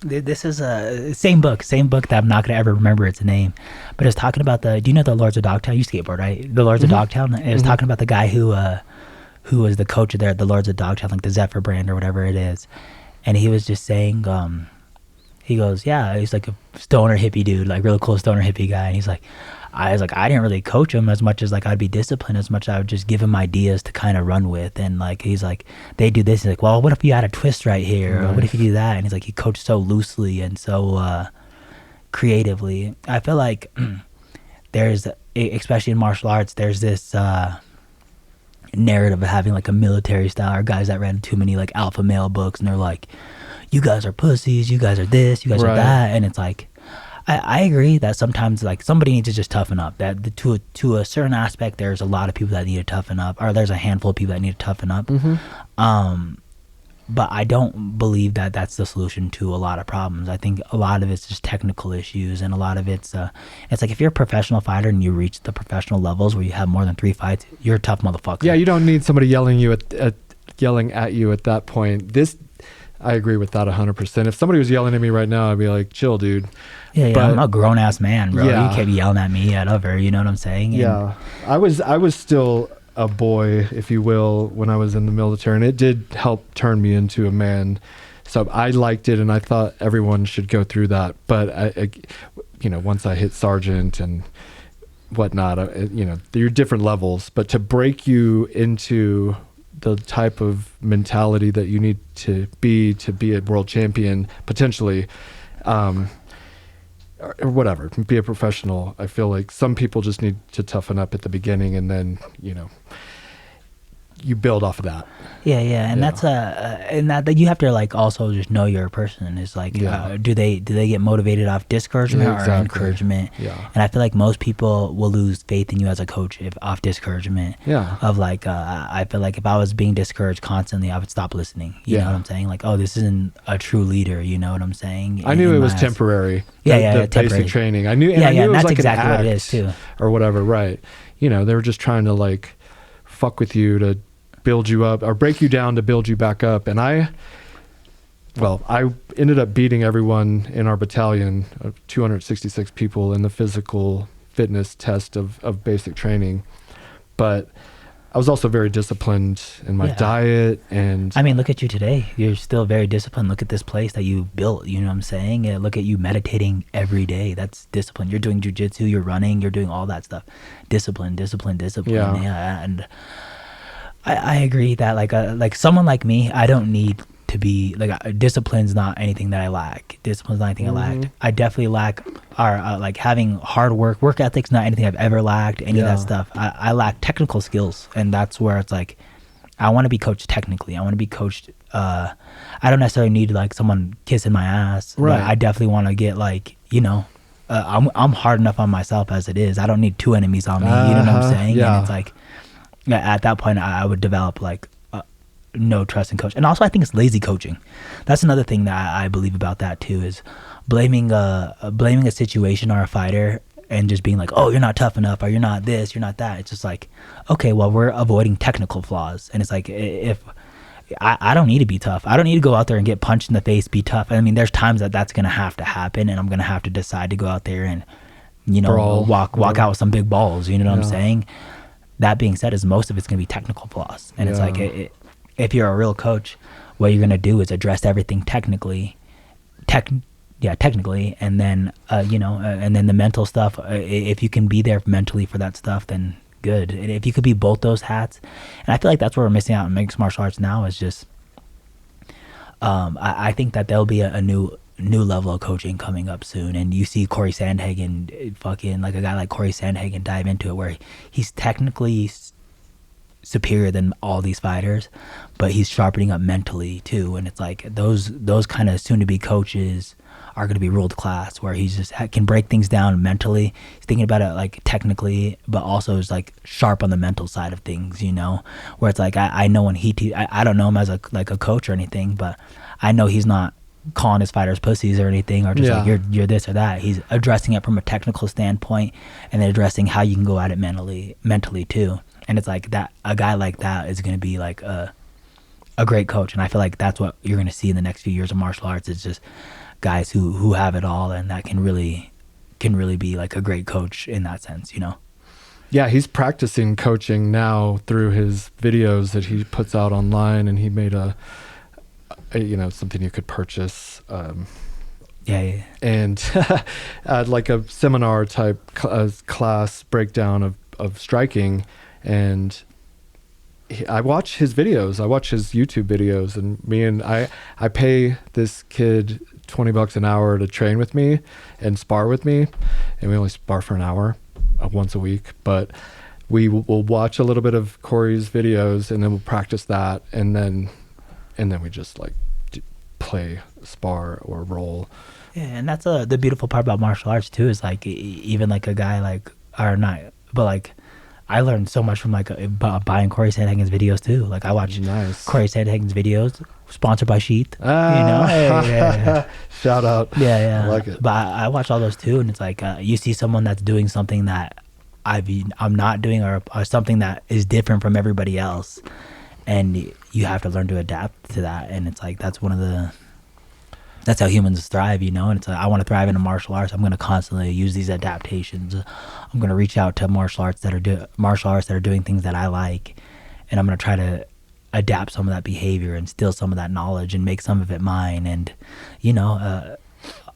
This is a same book that I'm not gonna ever remember its name, but it's talking about do you know the Lords of Dogtown? You skateboard, right? The Lords of Dogtown. It was talking about the guy who was the coach there at the Lords of Dogtown, like the Zephyr brand or whatever it is, and he was just saying, he goes, he's like a stoner hippie dude, like real cool stoner hippie guy, and he's like, I didn't really coach him as much as like I'd be disciplined, as much as I would just give him ideas to kind of run with. And like he's like, they do this, he's like, well, what if you had a twist right here? Nice. Or what if you do that? And he's like, he coached so loosely and so creatively. I feel like there's, especially in martial arts, there's this narrative of having like a military style, or guys that read too many like alpha male books, and they're like, you guys are pussies, you guys are this, you guys are that. And it's like, I agree that sometimes like somebody needs to just toughen up. That to a certain aspect, there's a lot of people that need to toughen up, or there's a handful of people that need to toughen up. But I don't believe that that's the solution to a lot of problems. I think a lot of it's just technical issues, and a lot of it's like if you're a professional fighter and you reach the professional levels where you have more than 3 fights, you're a tough motherfucker. Yeah, you don't need somebody yelling at you at that point. I agree with that 100%. If somebody was yelling at me right now, I'd be like, chill, dude. Yeah, but I'm a grown ass man, bro. Yeah. You can't be yelling at me at over, you know what I'm saying? And I was still a boy, if you will, when I was in the military, and it did help turn me into a man. So I liked it, and I thought everyone should go through that. But I once I hit sergeant and whatnot, there are different levels. But to break you into the type of mentality that you need to be a world champion, potentially, or whatever, be a professional. I feel like some people just need to toughen up at the beginning, and then, you build off of that. And that's and that you have to like also just know your person. Is like, do they get motivated off discouragement or encouragement? And I feel like most people will lose faith in you as a coach off discouragement. Of like, I feel like if I was being discouraged constantly, I would stop listening. You know what I'm saying? Like, oh, this isn't a true leader. You know what I'm saying? I knew it was temporary. The basic training. I knew it was that's like exactly an act what it is too, or whatever. Right? They were just trying to like fuck with you to build you up, or break you down to build you back up. And I ended up beating everyone in our battalion of 266 people in the physical fitness test of basic training. But I was also very disciplined in my diet. And I mean, look at you today. You're still very disciplined. Look at this place that you built. You know what I'm saying? Look at you meditating every day. That's discipline. You're doing jujitsu, you're running, you're doing all that stuff. Discipline. And I agree that like someone like me, I don't need to to be like discipline's not anything that I lack. Discipline's not anything I lacked. I definitely lack like having hard work ethics. Not anything I've ever lacked. Any of that stuff. I lack technical skills, and that's where it's like I want to be coached technically. I want to be coached. I don't necessarily need like someone kissing my ass. Right. But I definitely want to get like I'm hard enough on myself as it is. I don't need two enemies on me. You know what I'm saying? Yeah. And it's like at that point I would develop like no trust in coach. And also I think it's lazy coaching. That's another thing that I believe about that too, is blaming a situation or a fighter and just being like, oh, you're not tough enough, or you're not this, you're not that. It's just like, okay, well, we're avoiding technical flaws. And it's like, if I don't need to be tough. I don't need to go out there and get punched in the face, be tough. I mean, there's times that's going to have to happen, and I'm going to have to decide to go out there and, Brawl, walk out with some big balls. You know what I'm saying? That being said, is most of it's going to be technical flaws. And it's like, if you're a real coach, what you're going to do is address everything technically, and then and then the mental stuff. If you can be there mentally for that stuff, then good. And if you could be both those hats, and I feel like that's where we're missing out in mixed martial arts now, is just I think that there'll be a new level of coaching coming up soon. And you see Corey Sandhagen, fucking like a guy like Corey Sandhagen dive into it, where he's technically superior than all these fighters, but he's sharpening up mentally too. And it's like those kind of soon to be coaches are going to be world class, where he's just can break things down mentally. He's thinking about it like technically, but also is like sharp on the mental side of things, where it's like I know when I don't know him as a coach or anything, but I know he's not calling his fighters pussies or anything, or just like you're this or that. He's addressing it from a technical standpoint, and then addressing how you can go at it mentally too. And it's like that a guy like that is going to be like a great coach. And I feel like that's what you're going to see in the next few years of martial arts, is just guys who have it all, and that can really be like a great coach in that sense. Yeah, he's practicing coaching now through his videos that he puts out online, and he made a something you could purchase. And like a seminar type class breakdown of striking. And I watch his videos. I watch his YouTube videos, and I pay this kid $20 an hour to train with me and spar with me, and we only spar for an hour once a week. But we will watch a little bit of Corey's videos, and then we'll practice that, and then we just like play, spar, or roll. Yeah, and that's the beautiful part about martial arts too, is like even like a guy like I learned so much from like buying Corey Sandhagen's videos too. Like I watch Corey Sandhagen's videos, sponsored by SHEATH. Yeah. Shout out. Yeah. I like it. But I watch all those too, and it's like you see someone that's doing something that I'm not doing, or something that is different from everybody else, and you have to learn to adapt to that. And it's like that's how humans thrive, and it's like, I want to thrive in a martial arts. I'm going to constantly use these adaptations. I'm going to reach out to martial arts that are doing things that I like, and I'm going to try to adapt some of that behavior and steal some of that knowledge and make some of it mine, and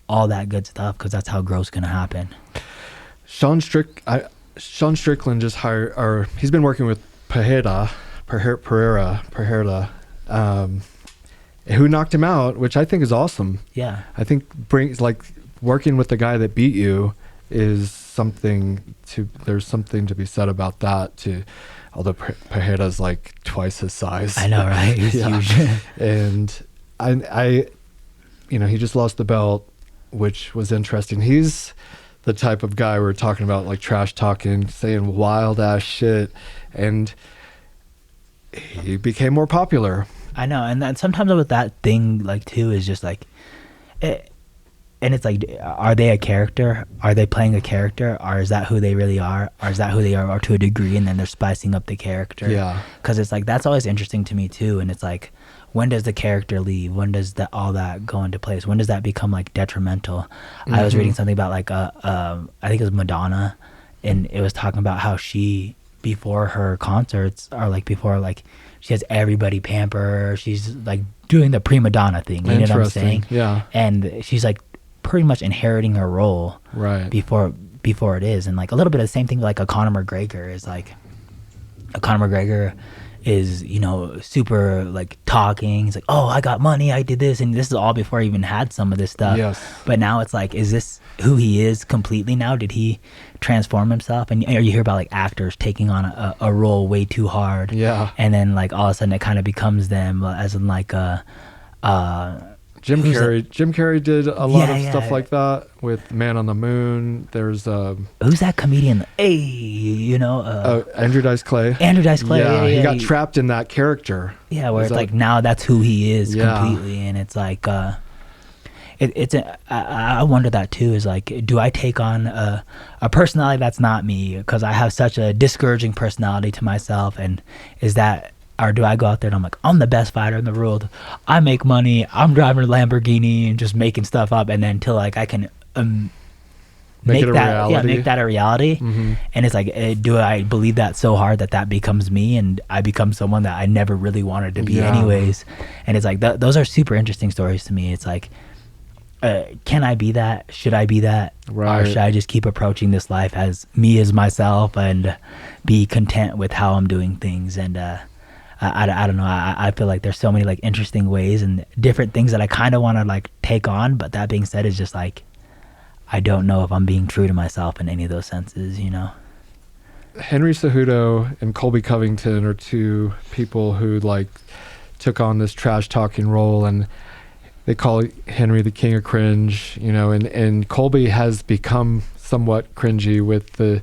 all that good stuff, because that's how growth's going to happen. Sean Strickland just hired, or he's been working with Pereira, who knocked him out, which I think is awesome. Yeah. I think working with the guy that beat you is there's something to be said about that, although Pereira's like twice his size. I know, right? He's huge. And I he just lost the belt, which was interesting. He's the type of guy we're talking about, like trash talking, saying wild ass shit, and he became more popular. I know, and then sometimes with that thing, like too, is just like, and it's like, are they a character? Are they playing a character, or is that who they really are, or is that who they are to a degree, and then they're spicing up the character? Yeah. Because it's like that's always interesting to me too, and it's like, when does the character leave? When does all that go into place? When does that become like detrimental? Mm-hmm. I was reading something about like I think it was Madonna, and it was talking about how she, before her concerts, or like before like, she has everybody pamper her. She's like doing the prima donna thing. You know what I'm saying? Yeah. And she's like pretty much inheriting her role before it is. And like a little bit of the same thing with like a Conor McGregor is like, a Conor McGregor is, you know, super like talking. He's like, oh, I got money, I did this, and this is all before I even had some of this stuff. Yes. But now it's like, is this who he is completely now? Did he transform himself? And you hear about like actors taking on a role way too hard. Yeah. And then like all of a sudden it kind of becomes them, as in like Jim Carrey did a lot of stuff yeah. like that with Man on the Moon. There's who's that comedian? Hey, you know, Andrew Dice Clay. Andrew Dice Clay. Yeah, he got trapped in that character. Yeah, where it's like now that's who he is completely, and it's like I wonder that too. Is like, do I take on a personality that's not me because I have such a discouraging personality to myself, and is that? Or do I go out there and I'm like, I'm the best fighter in the world. I make money. I'm driving a Lamborghini and just making stuff up. And then until like I can make that a reality. Mm-hmm. And it's like, do I believe that so hard that becomes me and I become someone that I never really wanted to be anyways. And it's like, those are super interesting stories to me. It's like, can I be that? Should I be that? Right. Or should I just keep approaching this life as me as myself and be content with how I'm doing things? And, I don't know. I feel like there's so many like interesting ways and different things that I kind of want to like take on. But that being said, it's just like, I don't know if I'm being true to myself in any of those senses, you know? Henry Cejudo and Colby Covington are two people who like took on this trash talking role, and they call Henry the king of cringe, you know, and Colby has become somewhat cringy with the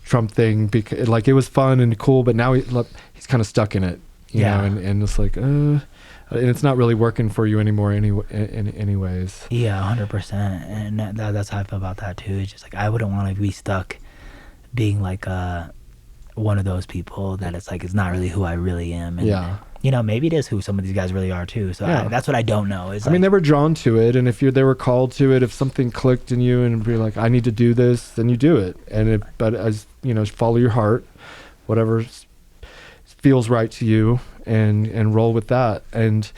Trump thing because like it was fun and cool, but now he's kind of stuck in it. You know, and it's like, and it's not really working for you anymore anyways. Yeah, 100%. And that's how I feel about that too. It's just like, I wouldn't want to be stuck being like one of those people that it's like, it's not really who I really am. And, you know, maybe it is who some of these guys really are too. So that's what I don't know. I mean, they were drawn to it. And if they were called to it, if something clicked in you and be like, I need to do this, then you do it. But as you know, follow your heart, whatever feels right to you, and roll with that. And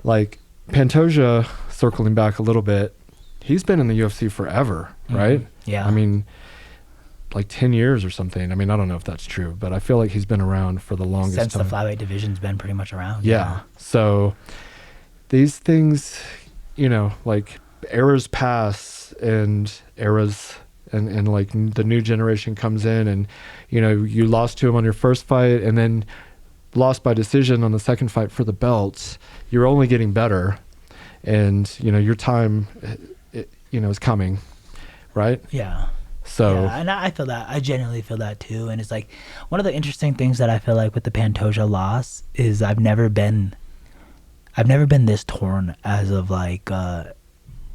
like Pantoja, circling back a little bit, he's been in the UFC forever, right? Yeah. I mean, like 10 years or something. I mean, I don't know if that's true, but I feel like he's been around for the longest time. Since the flyweight division's been pretty much around. Yeah. So these things, you know, like eras pass and eras and like the new generation comes in, and you know, you lost to him on your first fight and then lost by decision on the second fight for the belts. You're only getting better, and you know, your time is coming, right? Yeah. So and I feel that. I genuinely feel that too. And it's like one of the interesting things that I feel like with the Pantoja loss is I've never been this torn as of like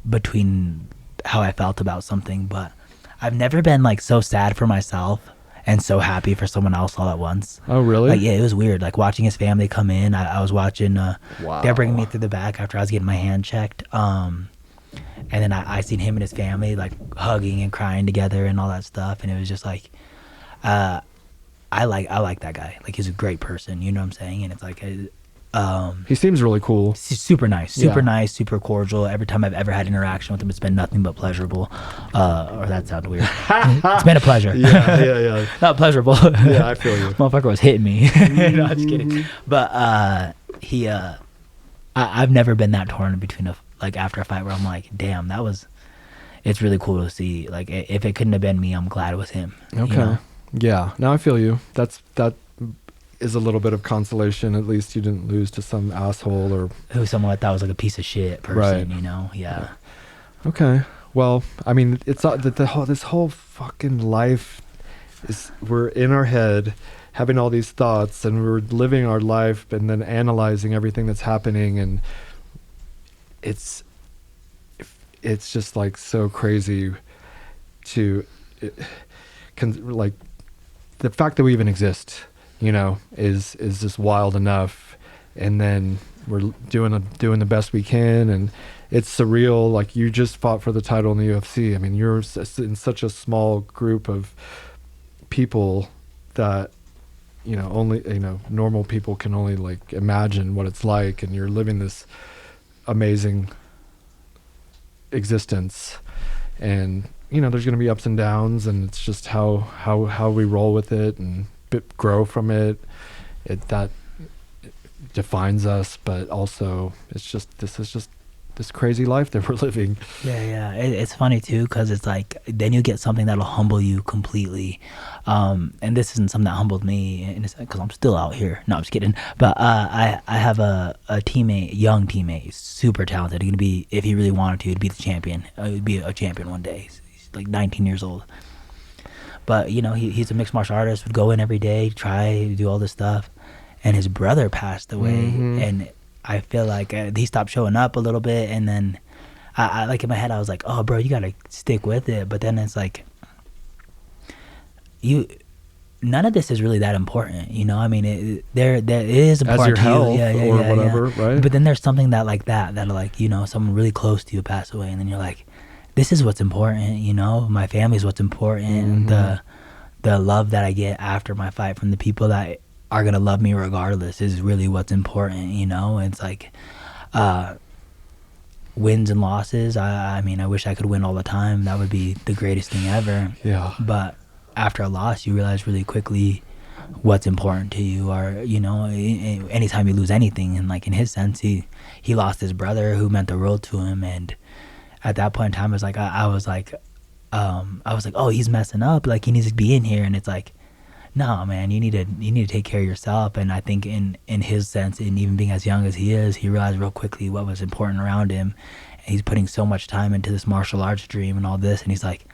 between how I felt about something, but I've never been like so sad for myself and so happy for someone else all at once. Oh, really? Like, yeah, it was weird. Like watching his family come in. I was watching. Wow. They're bringing me through the back after I was getting my hand checked. And then I seen him and his family like hugging and crying together and all that stuff. And it was just like, I like that guy. Like, he's a great person. You know what I'm saying? And it's like, he seems really cool. He's super nice, super cordial. Every time I've ever had interaction with him, it's been nothing but pleasurable. Or that sounded weird. It's been a pleasure. Yeah. Not pleasurable. Yeah, I feel you. Motherfucker was hitting me. No, I'm just kidding. But I've never been that torn between after a fight where I'm like, damn, it's really cool to see. Like, if it couldn't have been me, I'm glad it was him. Okay. You know? Yeah. No, I feel you. That is a little bit of consolation. At least you didn't lose to some asshole or who someone I thought was like a piece of shit person, right. You know? Yeah. Okay. Well, I mean, it's this whole fucking life is, we're in our head having all these thoughts, and we're living our life and then analyzing everything that's happening, and it's just like so crazy like the fact that we even exist, you know, is just wild enough. And then we're doing the best we can, and it's surreal. Like, you just fought for the title in the UFC. I mean, you're in such a small group of people that, you know, only, you know, normal people can only like imagine what it's like, and you're living this amazing existence. And you know, there's going to be ups and downs, and it's just how we roll with it and grow from it. That defines us, but also this is just this crazy life that we're living. Yeah. It's funny too, because it's like then you get something that'll humble you completely. And this isn't something that humbled me, because I'm still out here. No, I'm just kidding. But I have a teammate, young teammate, super talented. He's gonna be, if he really wanted to, he'd be the champion. He'd be a champion one day. He's like 19 years old. But you know, he's a mixed martial artist. Would go in every day, try do all this stuff. And his brother passed away, and I feel like he stopped showing up a little bit, and then I like in my head I was like, oh bro, you gotta stick with it. But then it's like, none of this is really that important, you know. I mean, it is important as your to health you, or whatever, right? But then there's something that like, you know, someone really close to you passed away, and then you're like, this is what's important, you know. My family's what's important. The love that I get after my fight from the people that are gonna love me regardless is really what's important, you know. It's like wins and losses. I mean, I wish I could win all the time. That would be the greatest thing ever. Yeah. But after a loss, you realize really quickly what's important to you. Or, you know, anytime you lose anything, and like in his sense, he lost his brother who meant the world to him, and at that point in time, it's like I was like, oh, he's messing up. Like he needs to be in here, and it's like, no, man, you need to take care of yourself. And I think in his sense, and even being as young as he is, he realized real quickly what was important around him. And he's putting so much time into this martial arts dream and all this. And he's like,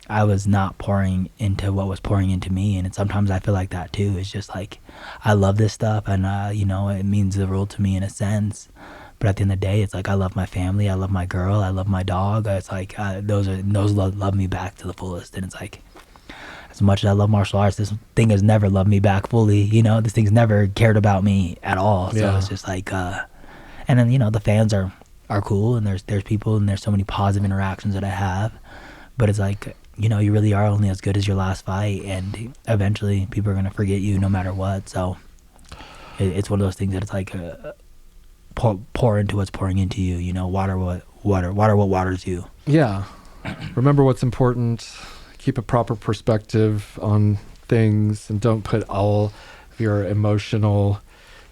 I was not pouring into what was pouring into me. And sometimes I feel like that too. It's just like, I love this stuff, and you know, it means the world to me in a sense. But at the end of the day, it's like, I love my family, I love my girl, I love my dog. It's like those love me back to the fullest. And it's like, as much as I love martial arts, this thing has never loved me back fully. You know, this thing's never cared about me at all. So it's just like, and then, you know, the fans are cool, and there's people, and there's so many positive interactions that I have. But it's like, you know, you really are only as good as your last fight, and eventually people are gonna forget you no matter what. So it's one of those things that it's like, pour into what's pouring into you. You know, water what waters you. Yeah. Remember what's important. Keep a proper perspective on things, and don't put all of your emotional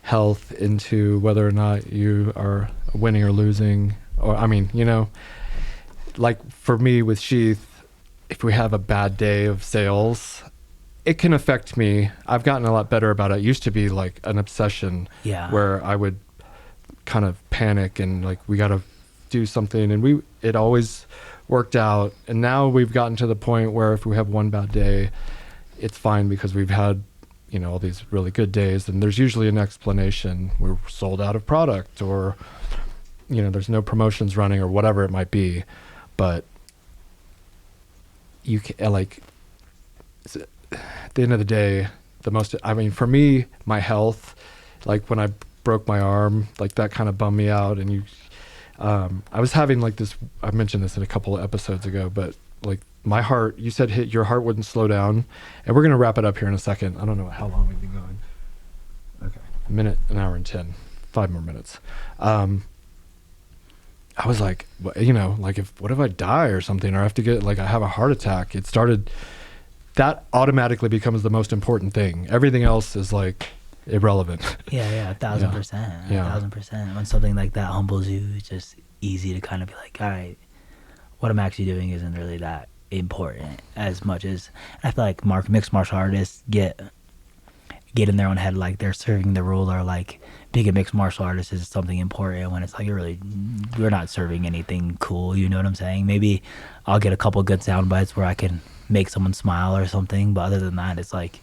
health into whether or not you are winning or losing. Or, I mean, you know, like for me with SHEATH, if we have a bad day of sales, it can affect me. I've gotten a lot better about it. It used to be like an obsession, where I would kind of panic and like, we got to do something, and it always worked out. And now we've gotten to the point where if we have one bad day, it's fine, because we've had, you know, all these really good days, and there's usually an explanation. We're sold out of product, or, you know, there's no promotions running, or whatever it might be. But you can, like, at the end of the day, I mean, for me, my health, like when I broke my arm, like that kind of bummed me out. And I was having like this, I mentioned this in a couple of episodes ago, but like my heart, you said your heart wouldn't slow down, and we're going to wrap it up here in a second. I don't know how long we've been going. Okay. A minute, an hour and 10, 5 more minutes. I was like, you know, like what if I die or something, or I have to get, like, I have a heart attack. That automatically becomes the most important thing. Everything else is like irrelevant. Yeah, 1,000%. 1,000%. When something like that humbles you, it's just easy to kind of be like, all right, what I'm actually doing isn't really that important as much as, I feel like mixed martial artists get in their own head, like they're serving the role, or like being a mixed martial artist is something important, when it's like you're not serving anything cool. You know what I'm saying? Maybe I'll get a couple good sound bites where I can make someone smile or something, but other than that, it's like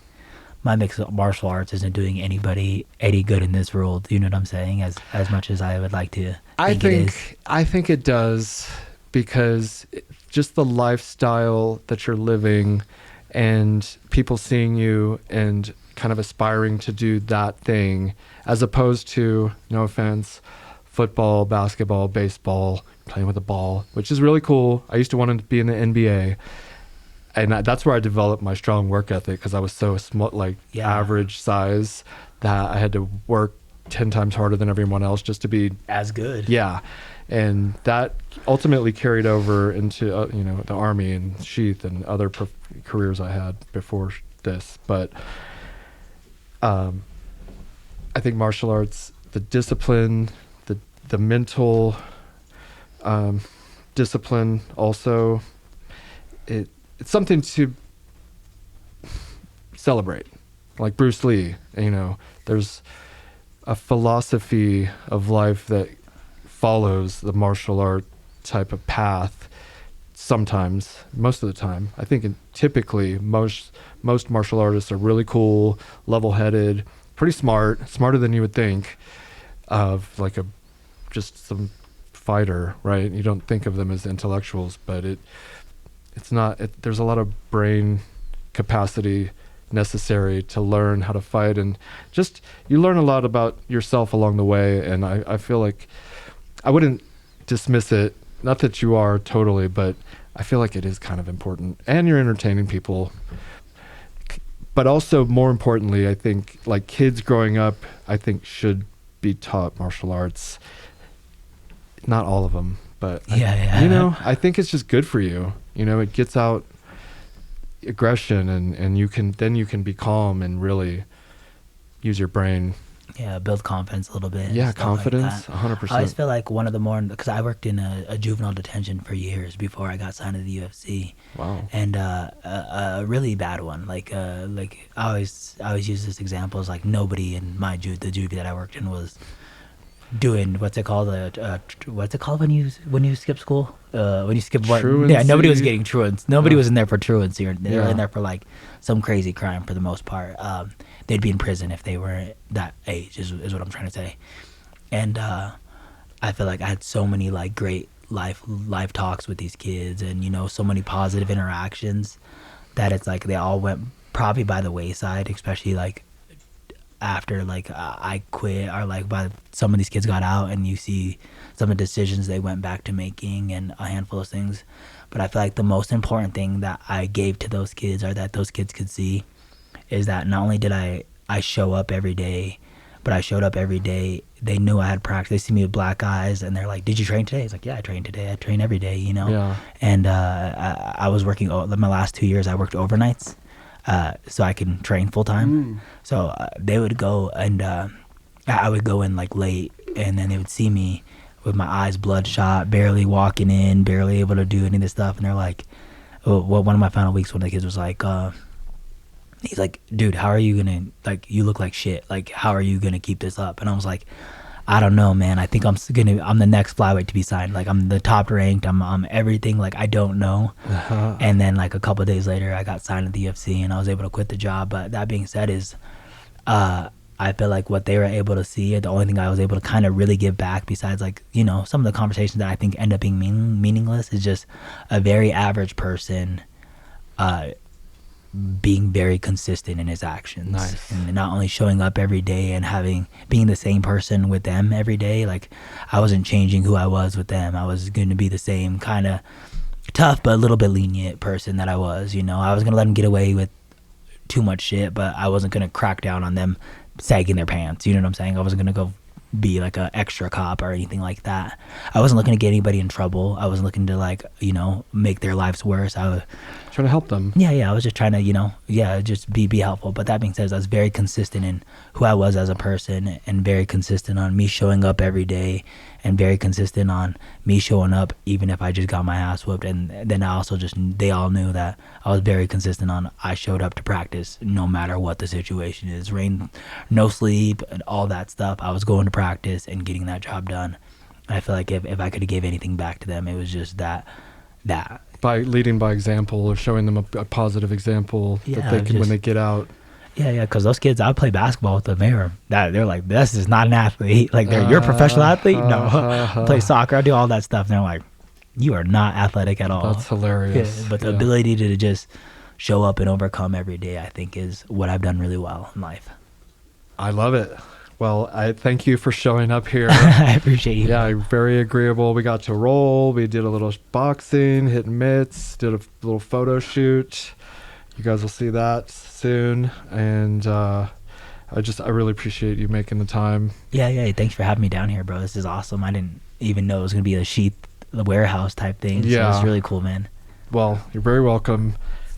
my mixed martial arts isn't doing anybody any good in this world. You know what I'm saying? As much as I would like to think it is. I think it does, because just the lifestyle that you're living, and people seeing you and kind of aspiring to do that thing, as opposed to, no offense, football, basketball, baseball, playing with a ball, which is really cool. I used to want to be in the NBA. And that's where I developed my strong work ethic, because I was so small, like average size, that I had to work 10 times harder than everyone else just to be as good. Yeah. And that ultimately carried over into, you know, the Army and SHEATH and other careers I had before this. But I think martial arts, the discipline, the mental discipline also, it's something to celebrate. Like Bruce Lee, you know, there's a philosophy of life that follows the martial art type of path. Sometimes, most of the time, I think typically most martial artists are really cool, level-headed, pretty smarter than you would think of like just some fighter, right? You don't think of them as intellectuals, but it's not. There's a lot of brain capacity necessary to learn how to fight, and just you learn a lot about yourself along the way. And I feel like I wouldn't dismiss it. Not that you are totally, but I feel like it is kind of important. And you're entertaining people. But also, more importantly, I think like kids growing up, I think should be taught martial arts. Not all of them, but you know, I think it's just good for you. You know, it gets out aggression, and you can be calm and really use your brain. Yeah, build confidence a little bit. Yeah, confidence, 100%. I always feel like one of the more, because I worked in a juvenile detention for years before I got signed to the UFC. Wow. And a really bad one. Like I always use this example as like nobody in my the juvie that I worked in was doing what's it called when you skip school, when you skip what? Truancy. Yeah, nobody was getting truancy. Nobody was in there for truancy, or they were in there for like some crazy crime for the most part. They'd be in prison if they were that age, is what I'm trying to say. And I feel like I had so many like great life talks with these kids, and you know, so many positive interactions that it's like they all went probably by the wayside, especially like after like I quit, or like by some of these kids got out, and you see some of the decisions they went back to making and a handful of things. But I feel like the most important thing that I gave to those kids, or that those kids could see, is that not only did I show up every day, but I showed up every day. They knew I had practice. They see me with black eyes, and they're like, "Did you train today?" It's like, "Yeah, I trained today. I train every day," you know. Yeah. And I was working my last 2 years. I worked overnights, so I can train full time. So they would go, and I would go in like late, and then they would see me with my eyes bloodshot, barely walking in, barely able to do any of this stuff, and they're like, one of my final weeks, one of the kids was like, he's like, "Dude, how are you gonna, like, you look like shit. Like, how are you gonna keep this up?" And I was like, "I don't know, man. I think I'm the next flyweight to be signed. Like, I'm the top ranked. I'm everything. Like, I don't know." And then like a couple of days later, I got signed at the UFC, and I was able to quit the job. But that being said, is I feel like what they were able to see, the only thing I was able to kind of really give back, besides like, you know, some of the conversations that I think end up being meaningless, is just a very average person being very consistent in his actions. Nice. And not only showing up every day and being the same person with them every day. Like, I wasn't changing who I was with them. I was going to be the same kind of tough but a little bit lenient person that I was, you know. I was going to let them get away with too much shit, but I wasn't going to crack down on them sagging their pants, you know what I'm saying? I wasn't going to go be like a extra cop or anything like that. I wasn't looking to get anybody in trouble. I wasn't looking to, like, you know, make their lives worse. I was trying to help them. Yeah, I was just trying to, you know, just be helpful. But that being said, I was very consistent in who I was as a person, and very consistent on me showing up every day, and very consistent on me showing up even if I just got my ass whooped. And then I also they all knew that I was very consistent on I showed up to practice no matter what the situation is. Rain, no sleep, and all that stuff. I was going to practice and getting that job done. And I feel like if I could have gave anything back to them, it was just that. By leading by example, or showing them a positive example that they can when they get out. Yeah, because those kids, I play basketball with them. They're like, this is not an athlete. Like, you're a professional athlete? No. I play soccer. I do all that stuff. And they're like, you are not athletic at all. That's hilarious. Yeah, but the ability to just show up and overcome every day, I think, is what I've done really well in life. I love it. Well, I thank you for showing up here. I appreciate you. Yeah, very agreeable. We got to roll. We did a little boxing, hitting mitts, did a little photo shoot. You guys will see that soon. And I really appreciate you making the time. Yeah. Thanks for having me down here, bro. This is awesome. I didn't even know it was going to be a SHEATH warehouse type thing. Yeah. So it's really cool, man. Well, you're very welcome.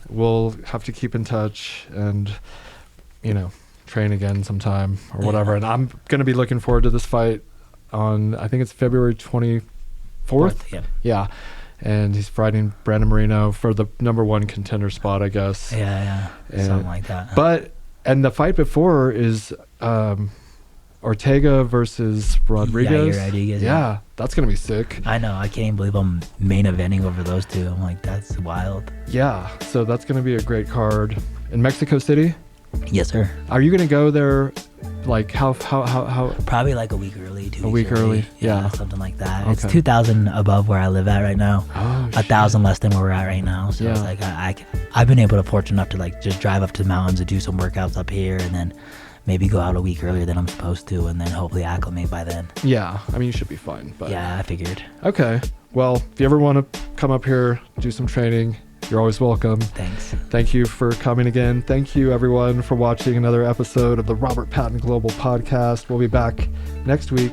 We'll have to keep in touch and, you know, train again sometime or whatever. And I'm going to be looking forward to this fight on, I think it's February 24th. Yeah. And he's fighting Brandon Moreno for the #1 contender spot, I guess. Yeah. Something like that. And the fight before is Ortega versus Rodriguez. Yeah, Rodriguez. Yeah, that's going to be sick. I know. I can't even believe I'm main eventing over those two. I'm like, that's wild. Yeah, so that's going to be a great card. In Mexico City? Yes, sir. Are you going to go there, like, how? Probably like a week early, 2 weeks A week early? Yeah. Something like that. Okay. It's 2,000 above where I live at right now. Oh, 1,000 less than where we're at right now. So yeah. it's like, I've been able to fortunate enough to like just drive up to the mountains and do some workouts up here and then maybe go out a week earlier than I'm supposed to and then hopefully acclimate by then. Yeah, I mean, you should be fine. But yeah, I figured. Okay. Well, if you ever want to come up here, do some training, you're always welcome. Thanks. Thank you for coming again. Thank you, everyone, for watching another episode of the Robert Patton Global Podcast. We'll be back next week.